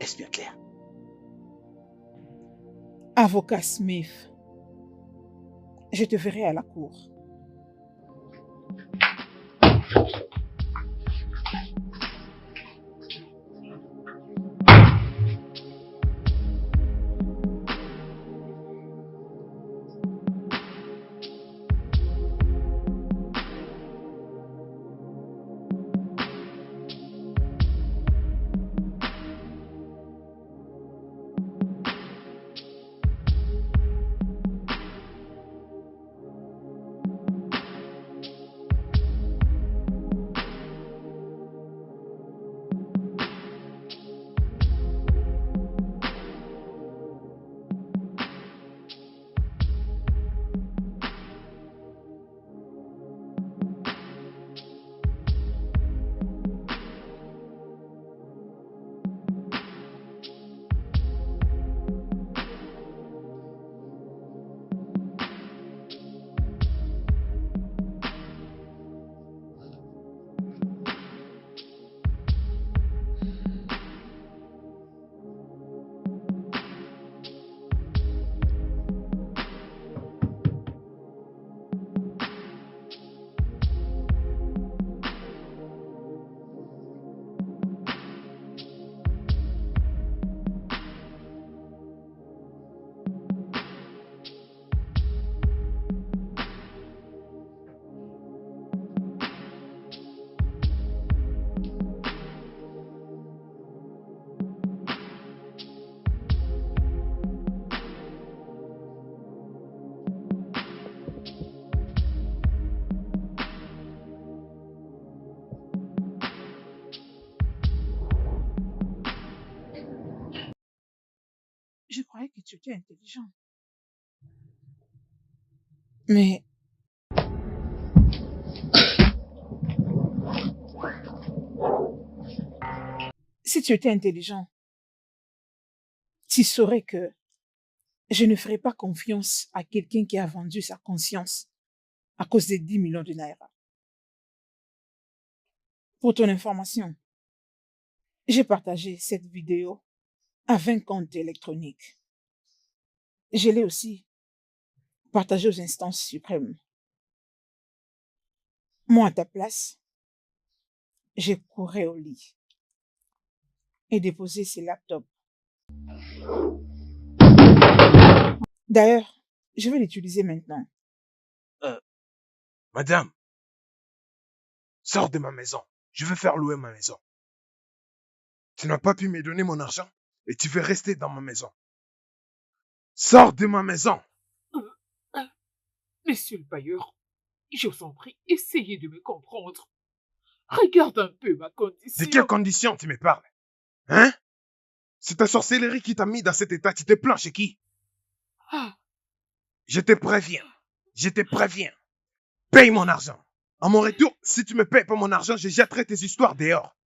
Est-ce bien clair? Avocat Smith, je te verrai à la cour. Je croyais que tu étais intelligent. Mais Si tu étais intelligent, tu saurais que je ne ferai pas confiance à quelqu'un qui a vendu sa conscience à cause des 10 millions de naira. Pour ton information, j'ai partagé cette vidéo à 20 comptes électroniques. Je l'ai aussi partagée aux instances suprêmes. Moi, à ta place, j'ai couru au lit et déposé ces laptops. D'ailleurs, je vais l'utiliser maintenant. Madame, sors de ma maison. Je veux faire louer ma maison. Tu n'as pas pu me donner mon argent et tu veux rester dans ma maison. Sors de ma maison. Monsieur le bailleur, je vous en prie, essayez de me comprendre. Regarde un peu ma condition. De quelles conditions tu me parles? Hein? C'est ta sorcellerie qui t'a mis dans cet état. Tu te plains chez qui? Ah, Je te préviens. Je te préviens. Paye mon argent. À mon retour, si tu me payes pas mon argent, je jetterai tes histoires dehors.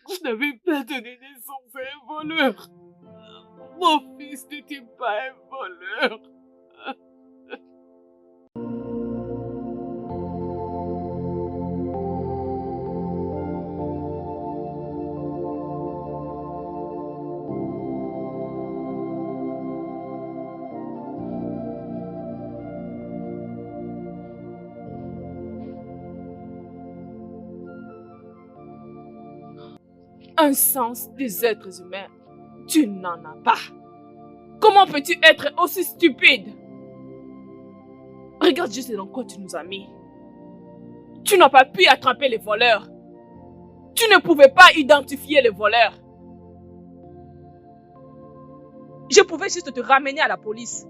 je n'avais pas donné naissance à un voleur. Mon fils n'était pas un voleur. Un sens des êtres humains, tu n'en as pas. Comment peux-tu être aussi stupide? Regarde juste dans quoi tu nous as mis. Tu n'as pas pu attraper les voleurs. Tu ne pouvais pas identifier les voleurs. Je pouvais juste te ramener à la police.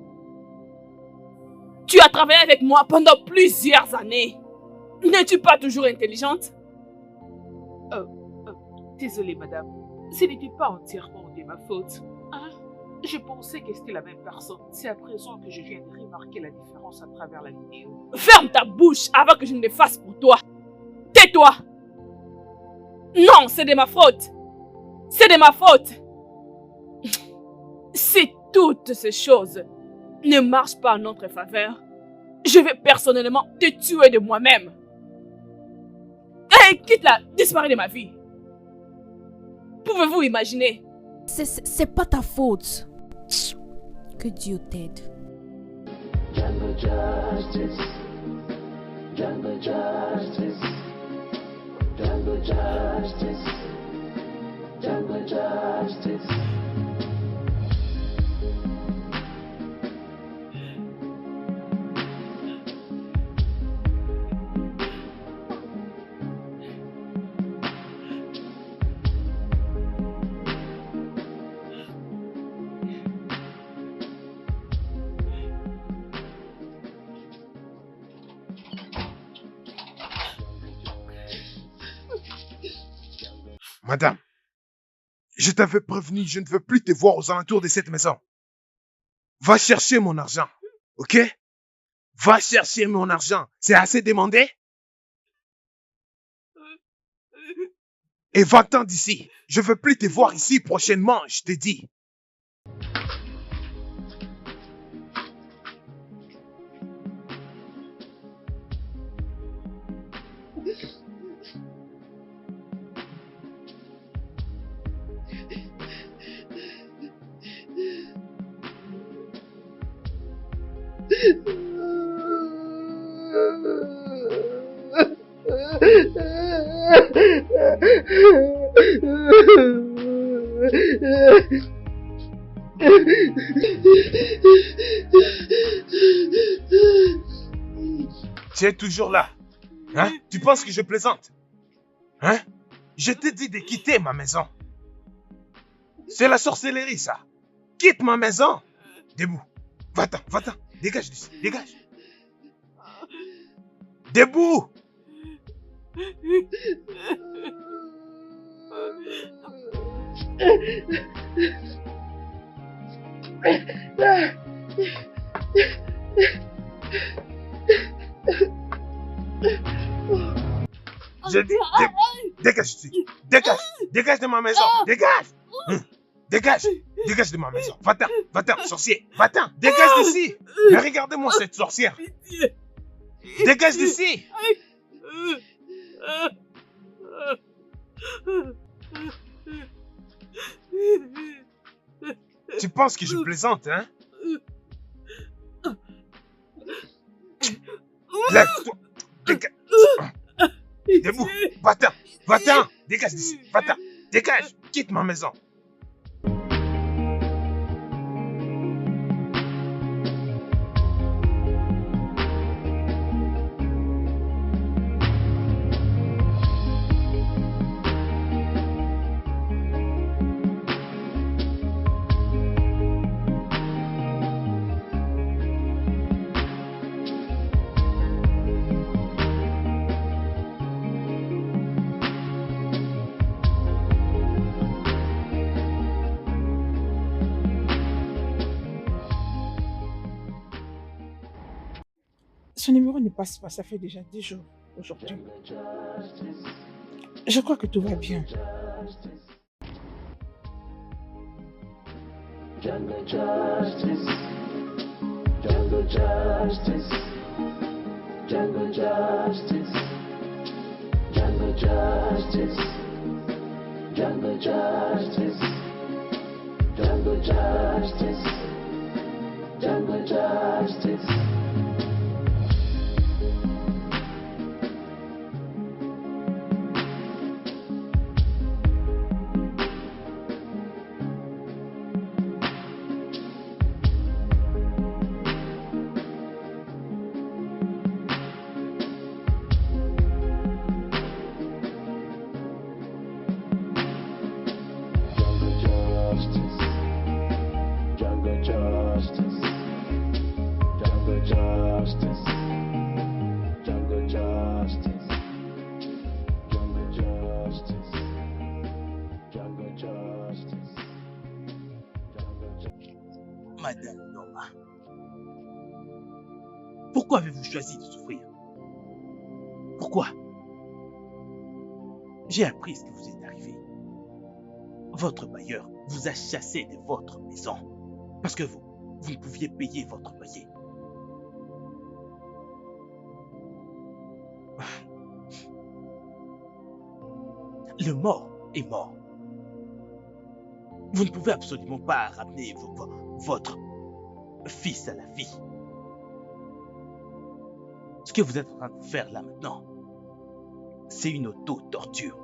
Tu as travaillé avec moi pendant plusieurs années. N'es-tu pas toujours intelligente? Désolée, madame. Ce n'était pas entièrement de ma faute. Hein? Je pensais que c'était la même personne. C'est à présent que je viens de remarquer la différence à travers la vidéo. Ferme ta bouche avant que je ne le fasse pour toi. Tais-toi. Non, c'est de ma faute. C'est de ma faute. Si toutes ces choses ne marchent pas en notre faveur, je vais personnellement te tuer de moi-même. Hé, quitte-la, disparais de ma vie. Pouvez-vous imaginer? C'est pas ta faute. Que Dieu t'aide. Jungle Justice. Jungle Justice. Jungle Justice. Jungle Justice. Madame, je t'avais prévenu, je ne veux plus te voir aux alentours de cette maison. Va chercher mon argent, ok? Va chercher mon argent. C'est assez demandé? Et va-t'en d'ici. Je veux plus te voir ici prochainement, je te dis. Tu es toujours là. Hein? Tu penses que je plaisante? Hein? Je t'ai dit de quitter ma maison. C'est la sorcellerie, ça. Quitte ma maison. Debout. Va-t'en, va-t'en. Dégage d'ici, dégage. Debout. Je dis, dégage ici. Dégage. Dégage de ma maison. Dégage. Dégage. Dégage de ma maison. Va-t'en, va-t'en, sorcier. Va-t'en. Dégage d'ici. Mais regardez-moi cette sorcière. Dégage d'ici. Tu penses que je plaisante, hein? Lève-toi. Dégage. Debout. Va-t'en. Va-t'en. Dégage d'ici. Va-t'en. Dégage. Quitte ma maison. Son numéro ne passe pas, ça fait déjà 10 jours aujourd'hui. Je crois que tout va bien. Jungle justice, jungle justice, jungle justice, jungle justice, jungle justice, jungle justice, jungle justice. Madame Norma, pourquoi avez-vous choisi de souffrir? Pourquoi? J'ai appris ce qui vous est arrivé. Votre bailleur vous a chassé de votre maison parce que vous ne pouviez payer votre loyer. Le mort est mort. Vous ne pouvez absolument pas ramener votre fils à la vie. Ce que vous êtes en train de faire là maintenant, c'est une auto-torture.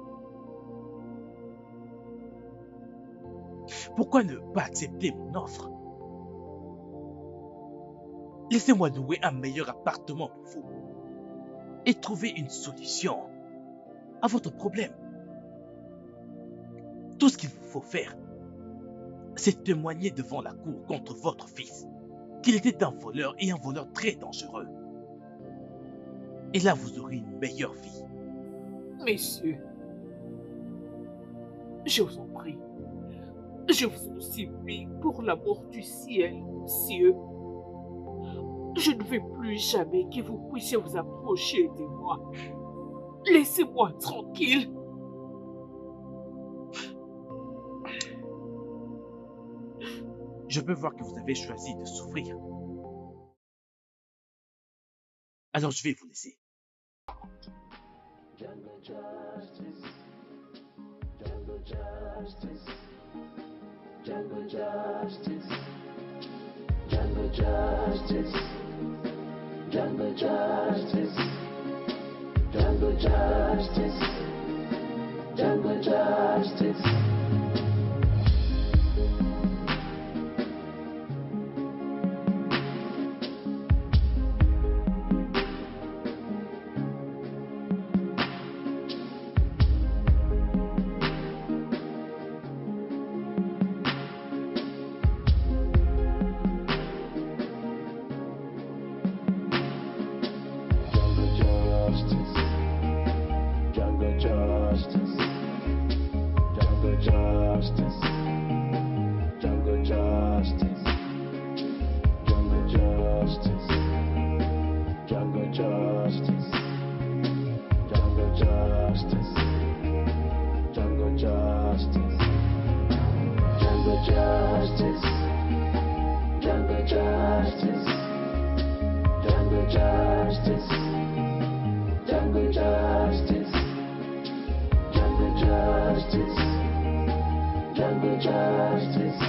Pourquoi ne pas accepter mon offre? Laissez-moi louer un meilleur appartement pour vous et trouver une solution à votre problème. Tout ce qu'il vous faut faire, c'est témoigner devant la cour contre votre fils qu'il était un voleur et un voleur très dangereux. Et là, vous aurez une meilleure vie. Messieurs, je vous en prie, je vous en supplie pour l'amour du ciel, cieux. Je ne veux plus jamais que vous puissiez vous approcher de moi. Laissez-moi tranquille. Je peux voir que vous avez choisi de souffrir. Alors je vais vous laisser. Jungle justice, jungle justice, jungle justice, jungle justice, jungle justice, jungle justice, jungle justice. Jungle justice. Jungle justice. Jungle justice. Jungle justice. Jungle justice. Jungle justice. Jungle justice. Jungle justice.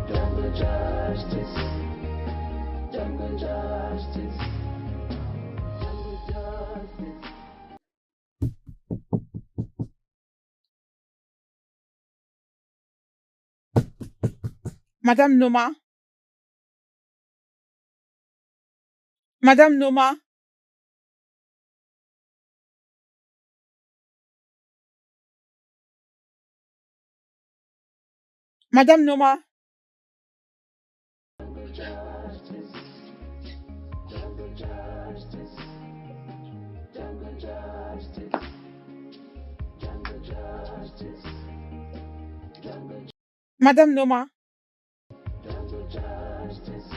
Jungle justice. Jungle justice. Jungle justice. Madame Noma? Madame Noma? Madame Noma? Jungle justice. Jungle justice. Jungle justice. Jungle justice. Jungle Madame Noma? Jungle justice.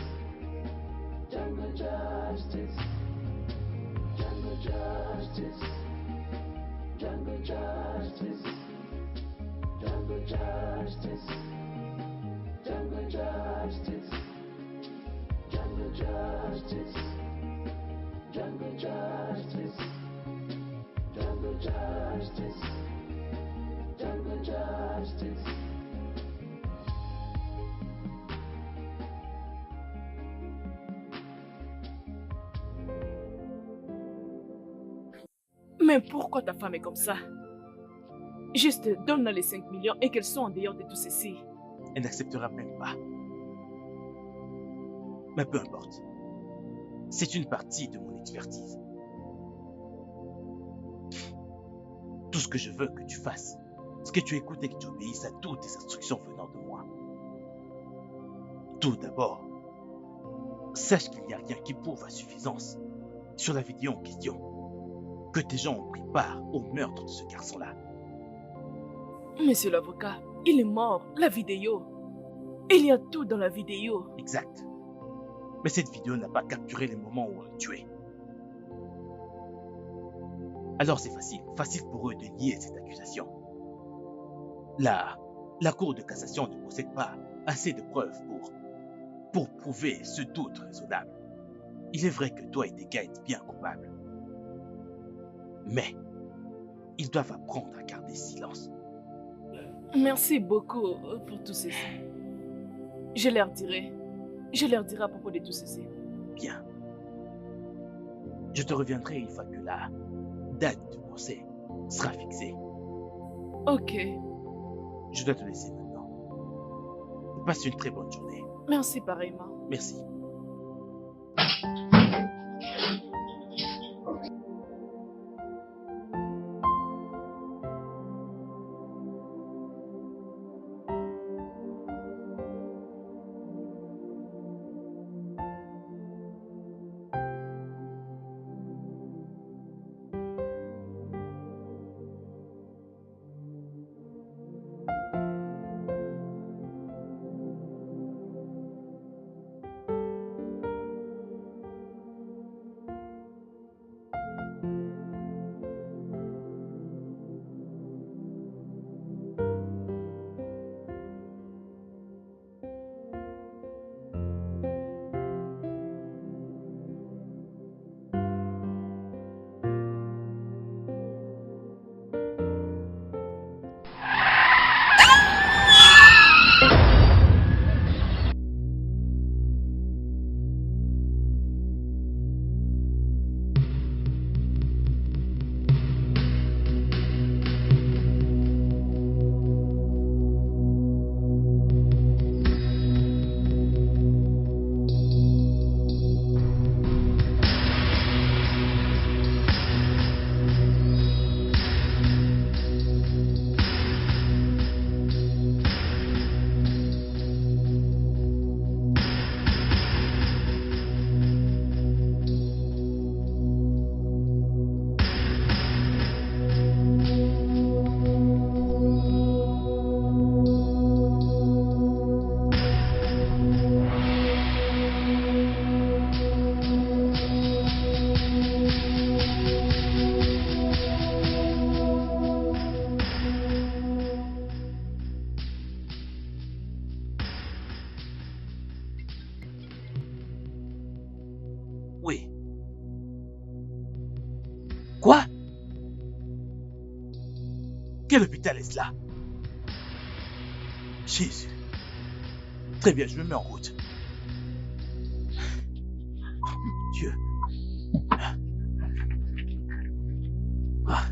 Jungle justice. Jungle justice. Jungle justice. Jungle justice. Jungle justice. Jungle justice. Jungle justice. Jungle justice. Jungle justice. Mais pourquoi ta femme est comme ça? Juste donne-la les 5 millions et qu'elle soit en dehors de tout ceci. Elle n'acceptera même pas. Mais peu importe. C'est une partie de mon expertise. Tout ce que je veux que tu fasses, c'est que tu écoutes et que tu obéisses à toutes tes instructions venant de moi. Tout d'abord, sache qu'il n'y a rien qui prouve à suffisance sur la vidéo en question que tes gens ont pris part au meurtre de ce garçon-là. Monsieur l'avocat, il est mort. La vidéo. Il y a tout dans la vidéo. Exact. Mais cette vidéo n'a pas capturé les moments où on l'a tué. Alors c'est facile pour eux de nier cette accusation. La Cour de cassation ne possède pas assez de preuves pour prouver ce doute raisonnable. Il est vrai que toi et tes gars êtes bien coupables. Mais ils doivent apprendre à garder silence. Merci beaucoup pour tout ceci. Je leur dirai. Je leur dirai à propos de tout ceci. Bien. Je te reviendrai une fois que la date du procès sera fixée. Ok. Je dois te laisser maintenant. Passe une très bonne journée. Merci pareillement. Merci. Quoi? Quel hôpital est-ce là? Jésus. Très bien, je me mets en route. Mon Dieu. Ah.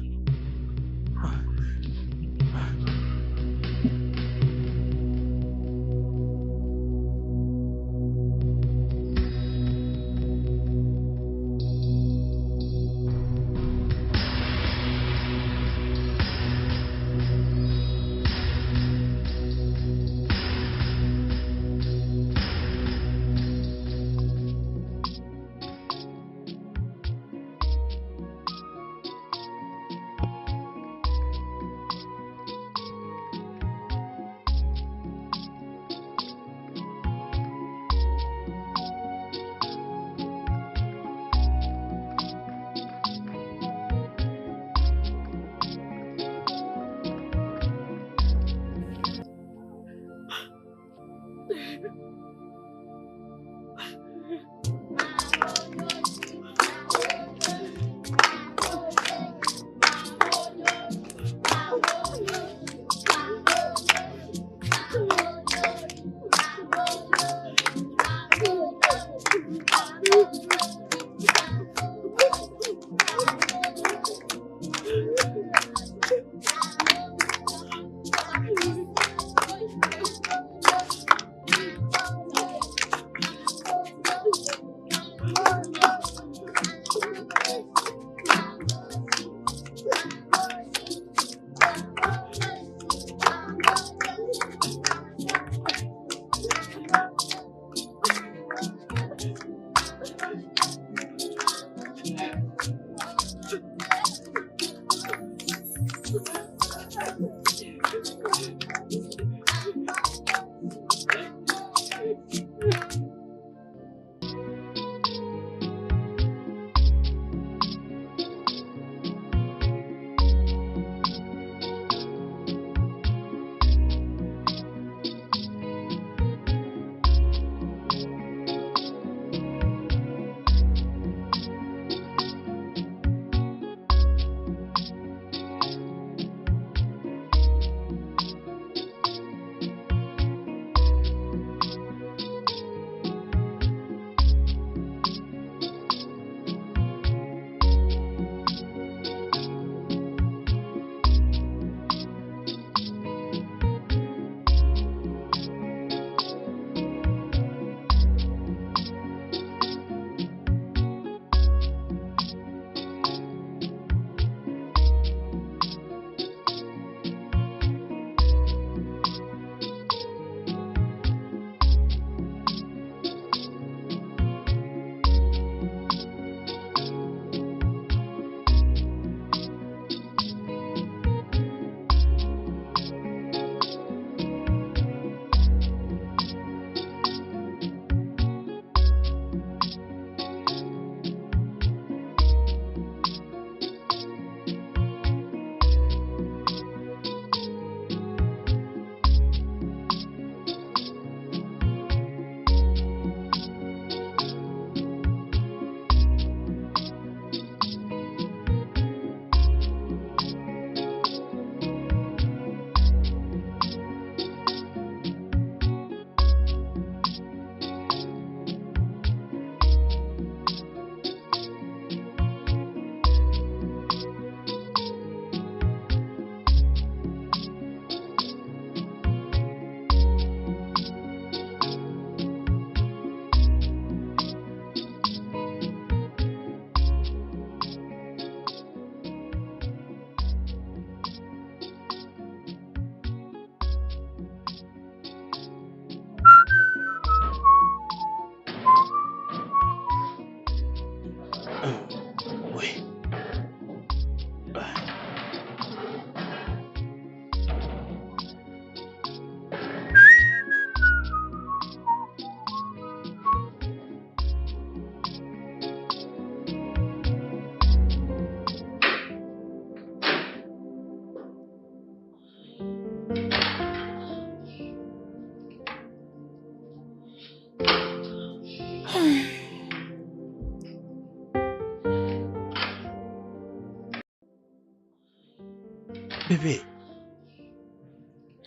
Bébé,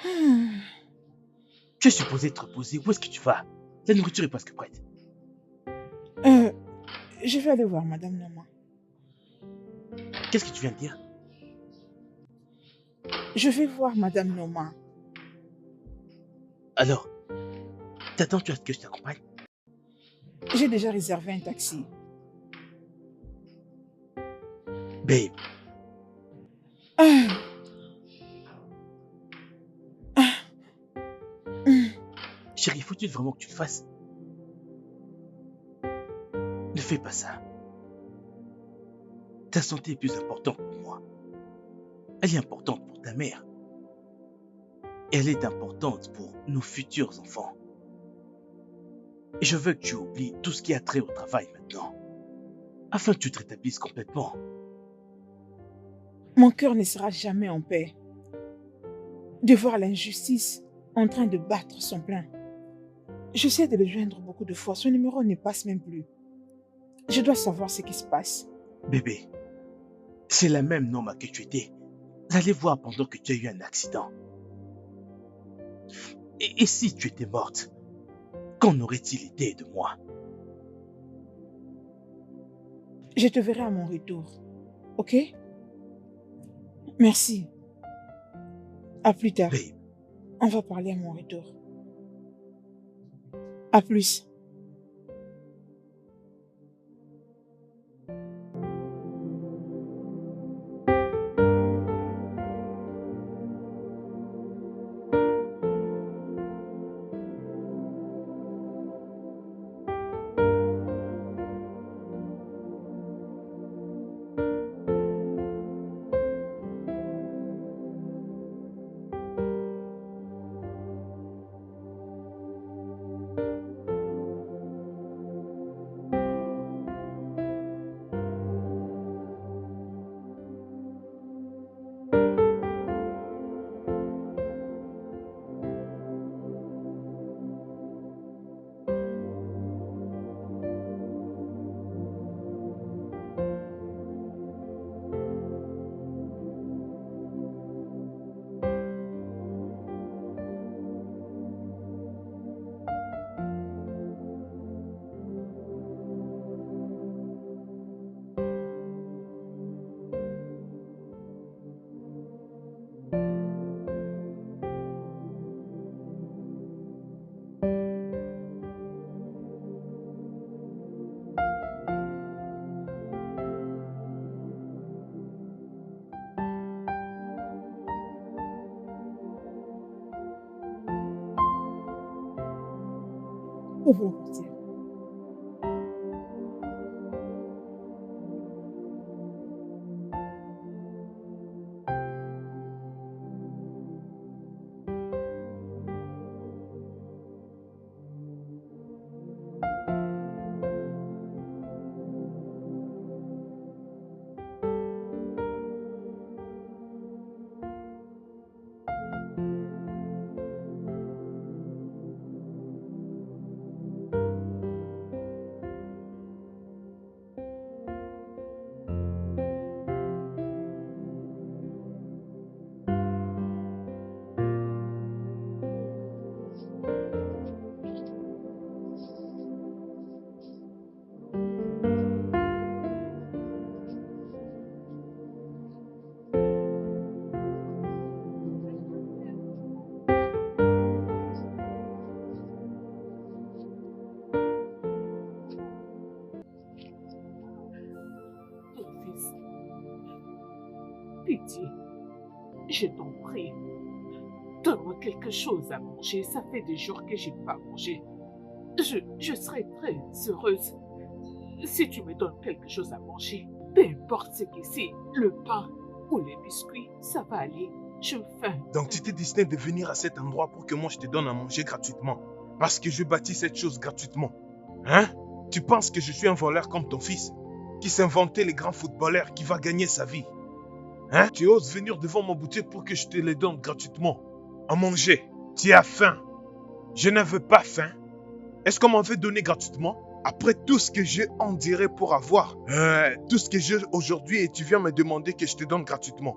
Hmm. tu es supposé te reposer. Où est-ce que tu vas? La nourriture est presque prête. Je vais aller voir Madame Norma. Qu'est-ce que tu viens de dire? Je vais voir Madame Norma. Alors, t'attends, tu as que je t'accompagne? J'ai déjà réservé un taxi. Babe, Ah. chérie, faut-il vraiment que tu le fasses? Ne fais pas ça. Ta santé est plus importante pour moi. Elle est importante pour ta mère. Elle est importante pour nos futurs enfants. Et je veux que tu oublies tout ce qui a trait au travail maintenant, afin que tu te rétablisses complètement. Mon cœur ne sera jamais en paix de voir l'injustice en train de battre son plein. J'essaie de le joindre beaucoup de fois. Son numéro ne passe même plus. Je dois savoir ce qui se passe. Bébé, c'est la même Norma que tu étais. Allez voir pendant que tu as eu un accident. Et si tu étais morte, qu'en aurait-il été de moi? Je te verrai à mon retour. Ok? Merci. À plus tard. Babe, On va parler à mon retour. À plus. Ouvre la portière. Mon fils, pitié, je t'en prie, donne-moi quelque chose à manger. Ça fait des jours que j'ai pas mangé. Je serai très heureuse si tu me donnes quelque chose à manger. Peu importe ce que c'est, le pain ou les biscuits, ça va aller. J'ai faim. Donc tu t'es décidé de venir à cet endroit pour que moi je te donne à manger gratuitement. Parce que je bâtis cette chose gratuitement. Hein? Tu penses que je suis un voleur comme ton fils, qui s'inventait les grands footballeurs, qui va gagner sa vie? Hein? Tu oses venir devant ma boutique pour que je te les donne gratuitement à manger. Tu as faim. Je n'avais pas faim. Est-ce qu'on m'avait donné gratuitement? Après tout ce que j'ai enduré pour avoir, tout ce que j'ai aujourd'hui, et tu viens me demander que je te donne gratuitement.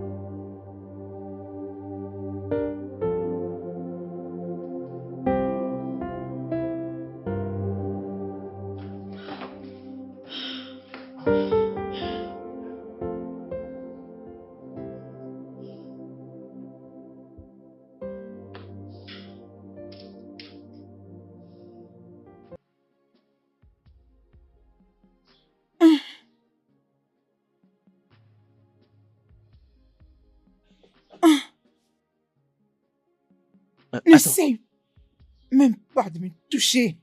Attends, N'essaye même pas de me toucher.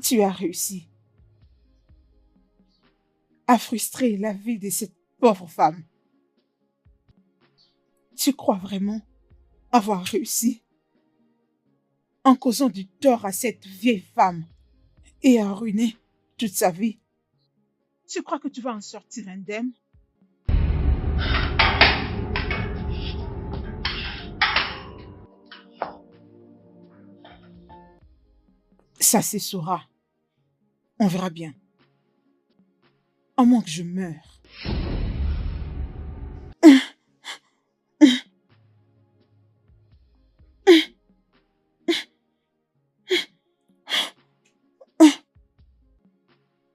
Tu as réussi à frustrer la vie de cette pauvre femme. Tu crois vraiment avoir réussi en causant du tort à cette vieille femme et à ruiner toute sa vie? Tu crois que tu vas en sortir indemne? Ça se saura. On verra bien. À moins que je meure.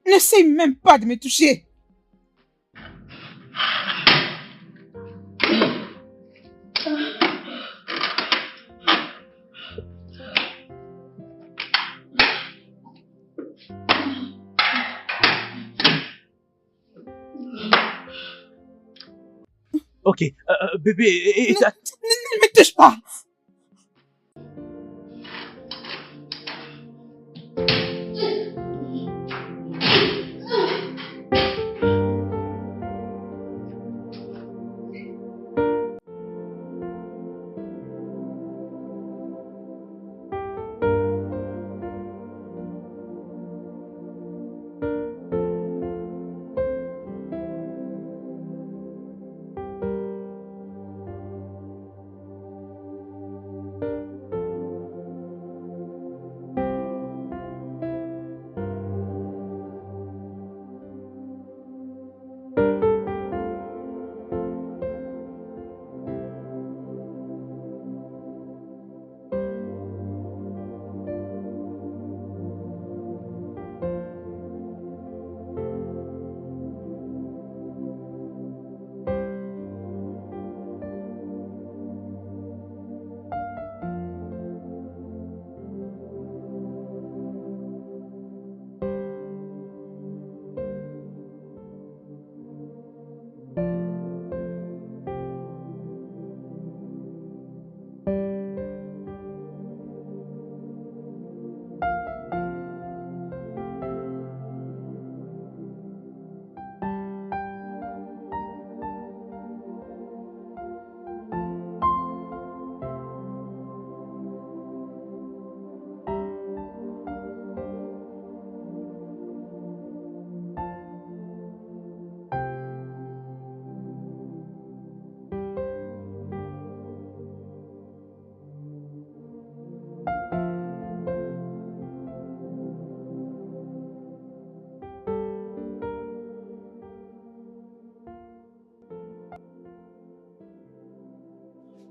N'essaye même pas de me toucher. ok, bébé, Ne me touche pas.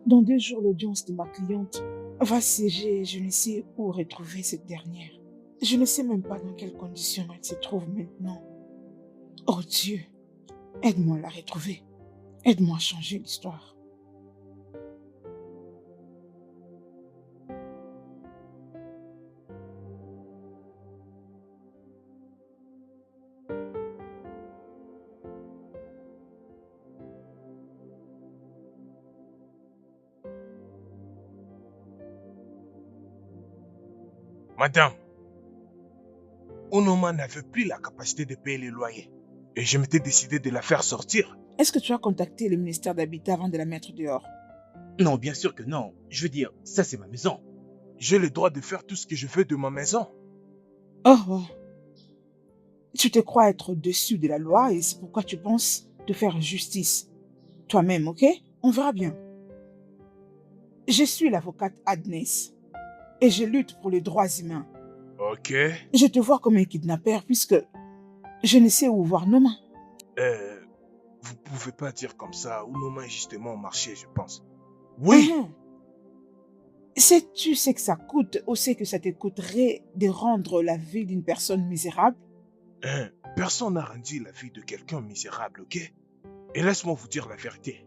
Dans 2 jours, l'audience de ma cliente va siéger et je ne sais où retrouver cette dernière. Je ne sais même pas dans quelles conditions elle se trouve maintenant. Oh Dieu, aide-moi à la retrouver. Aide-moi à changer l'histoire. Madame, Onoma n'avait plus la capacité de payer les loyers. Et je m'étais décidé de la faire sortir. Est-ce que tu as contacté le ministère d'Habitat avant de la mettre dehors? non, bien sûr que non. Je veux dire, ça c'est ma maison. J'ai le droit de faire tout ce que je veux de ma maison. Oh. Tu te crois être au-dessus de la loi et c'est pourquoi tu penses te faire justice. Toi-même, ok? On verra bien. Je suis l'avocate Agnès et je lutte pour les droits humains. Ok. Je te vois comme un kidnappeur puisque je ne sais où voir Noma. Vous pouvez pas dire comme ça. Onoma est justement au marché, je pense. Oui. Sais-tu ce que ça coûte ou ce que ça te coûterait de rendre la vie d'une personne misérable? Personne n'a rendu la vie de quelqu'un misérable, ok? Et laisse-moi vous dire la vérité.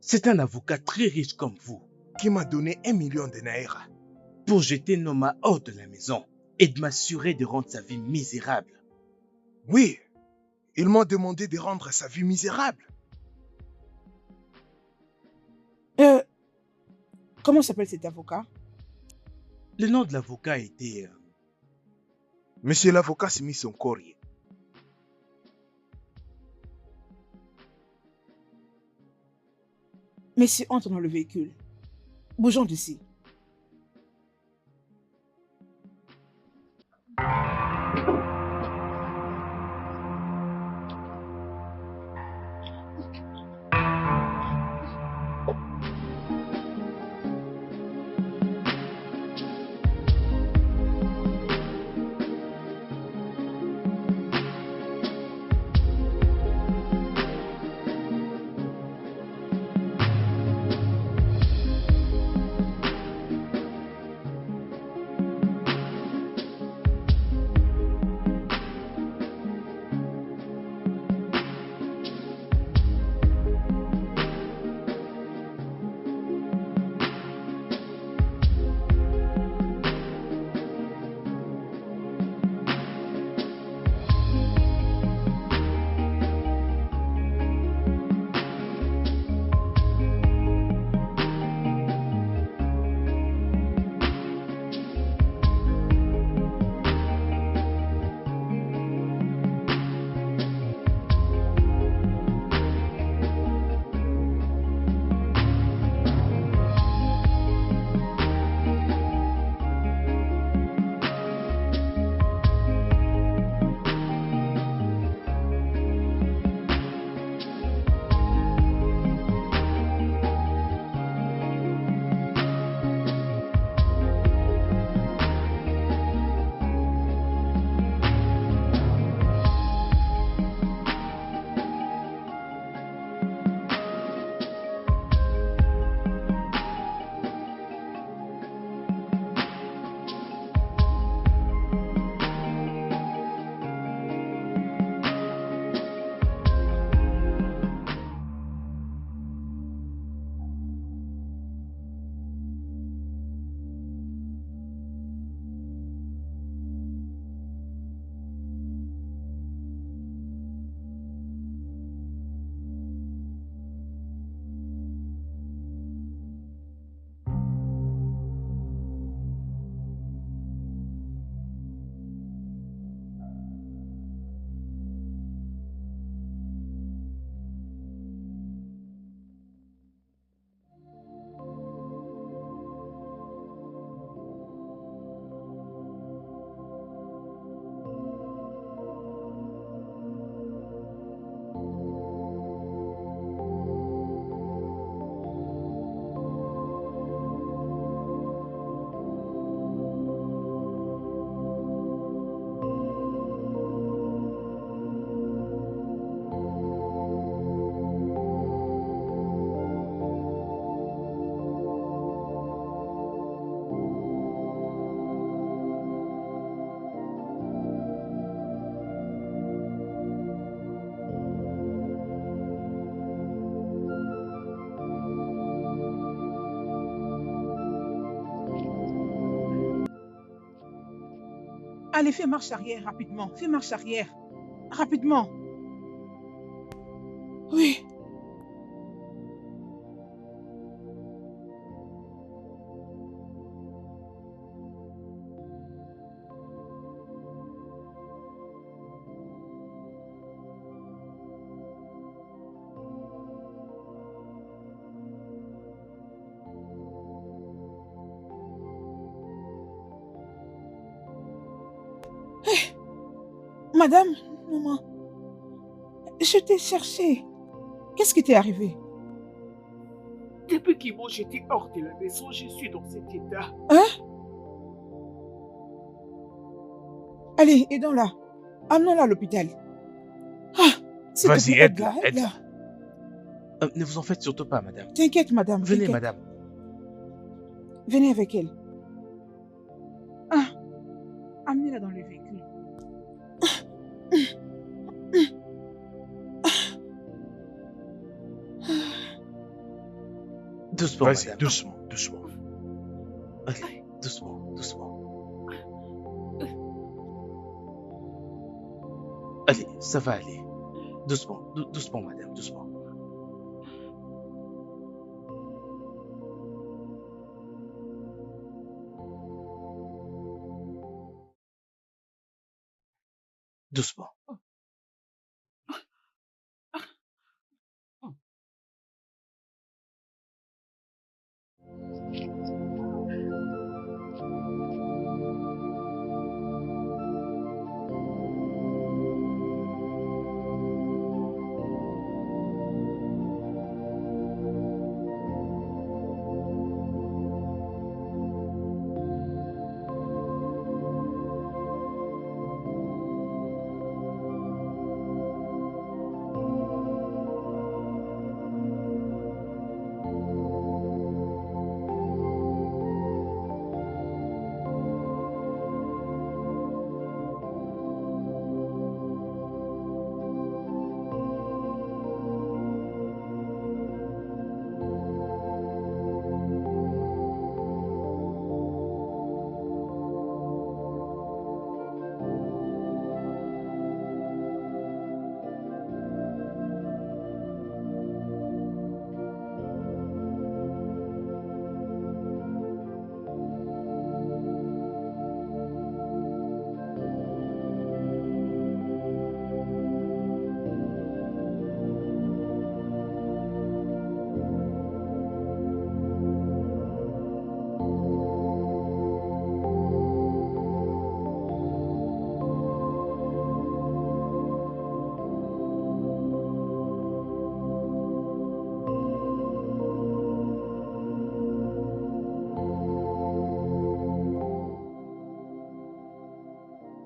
C'est un avocat très riche comme vous Qui m'a donné 1 million de naira. pour jeter Noma hors de la maison et de m'assurer de rendre sa vie misérable. Oui. Ils m'ont demandé de rendre sa vie misérable. Comment s'appelle cet avocat? Le nom de l'avocat était... Monsieur l'avocat Smith Okorie. Messieurs, entre dans le véhicule. Bougeons d'ici. Allez, fais marche arrière rapidement. Fais marche arrière. Rapidement. Oui. Madame, maman, je t'ai cherché. Qu'est-ce qui t'est arrivé? Depuis qu'ils m'ont jeté hors de la maison, je suis dans cet état. Hein? Allez, aidons-la. Amenons-la à l'hôpital. Ah, s'il te Vas-y, plaît, aide-la, aide-la. aide-la. Ne vous en faites surtout pas, madame. T'inquiète, madame. Venez, t'inquiète. madame. Venez avec elle. Ah, amenez-la dans le véhicule. Doucement, Vas-y, madame. doucement, doucement. Allez, doucement, doucement. Allez, ça va aller. Doucement, doucement, madame, doucement. Doucement.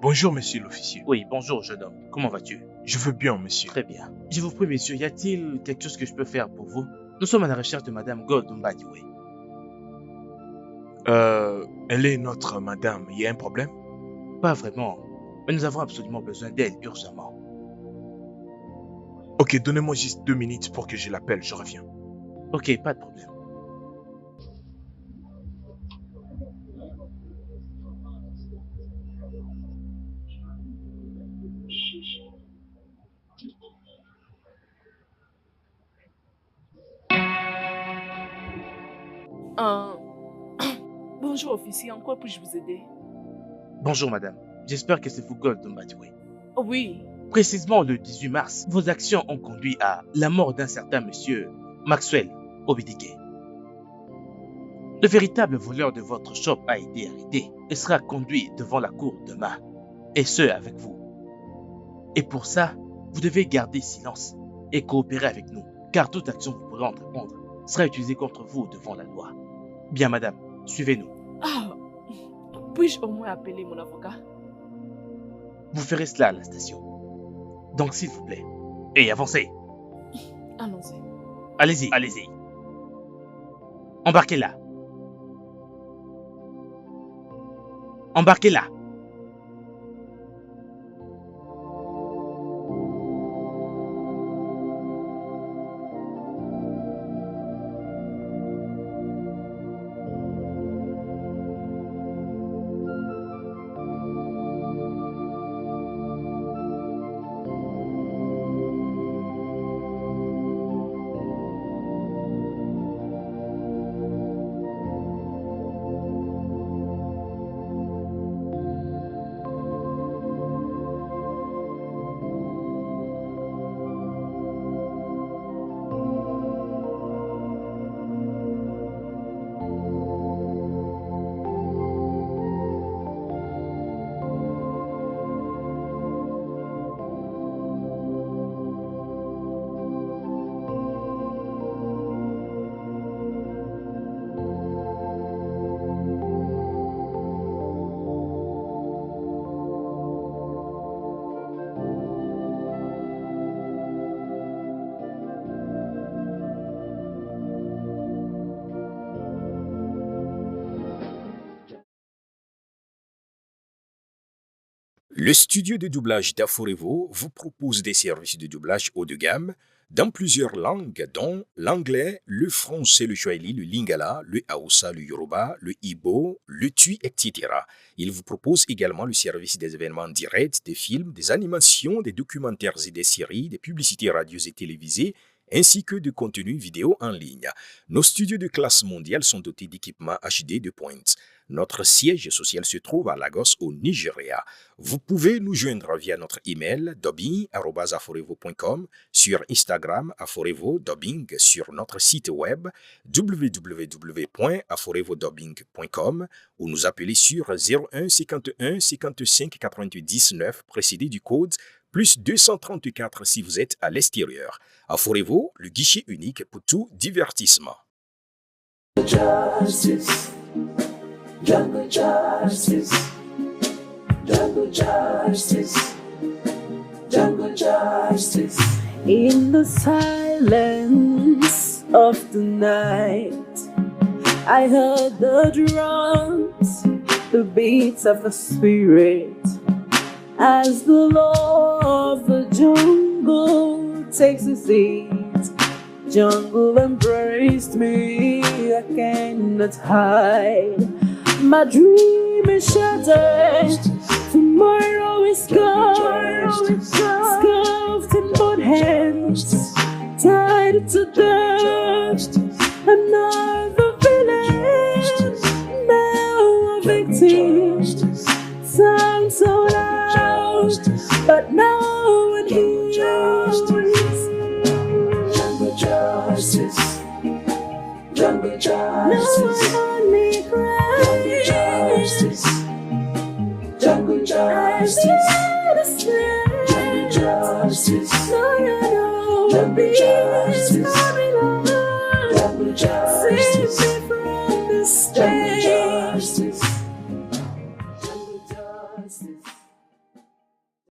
Bonjour, monsieur l'officier. Oui, bonjour, jeune homme. Comment vas-tu? Je veux bien, monsieur. Très bien. Je vous prie, messieurs, y a-t-il quelque chose que je peux faire pour vous? Nous sommes à la recherche de Madame Gold Mbadiwe. Elle est notre madame. Il y a un problème? Pas vraiment, mais nous avons absolument besoin d'elle urgemment. Ok, donnez-moi juste 2 minutes pour que je l'appelle. Je reviens. Ok, pas de problème. Bonjour officier, en quoi puis-je vous aider? Bonjour, madame. J'espère que c'est vous Gold Mbadiwe. Oh oui. Précisément le 18 mars, vos actions ont conduit à la mort d'un certain monsieur Maxwell Obidike. Le véritable voleur de votre shop a été arrêté et sera conduit devant la cour demain, et ce avec vous. Et pour ça, vous devez garder silence et coopérer avec nous, car toute action que vous pourrez entreprendre sera utilisée contre vous devant la loi. Bien, madame, suivez-nous. Ah, puis-je au moins appeler mon avocat? Vous ferez cela à la station. Donc, s'il vous plaît, et avancez. Allons-y. Allez-y, allez-y. Embarquez-la. Embarquez-la. Le studio de doublage d'Aforevo vous propose des services de doublage haut de gamme dans plusieurs langues, dont l'anglais, le français, le swahili, le lingala, le hausa, le yoruba, le ibo, le tui, etc. Il vous propose également le service des événements directs, des films, des animations, des documentaires et des séries, des publicités radios et télévisées, ainsi que de contenus vidéo en ligne. Nos studios de classe mondiale sont dotés d'équipements HD de pointe. Notre siège social se trouve à Lagos, au Nigeria. Vous pouvez nous joindre via notre email dubbing@aforevo.com, sur Instagram Aforevo Dubbing, sur notre site web www.aforevodubbing.com ou nous appeler sur 01 51 55 99 précédé du code plus 234 si vous êtes à l'extérieur. Aforevo, le guichet unique pour tout divertissement. Justice, jungle justice, jungle justice, jungle justice. In the silence of the night, I heard the drums, the beats of the spirit, as the law of the jungle takes a seat. Jungle embraced me, I cannot hide. My dream is shattered, tomorrow is gone. Scuffed in both hands, tied to death. Another villain, now a victim. Sound so loud, but no one hears. Justice, jungle justice, no one me cry. Jungle justice, jungle justice, no, jungle justice.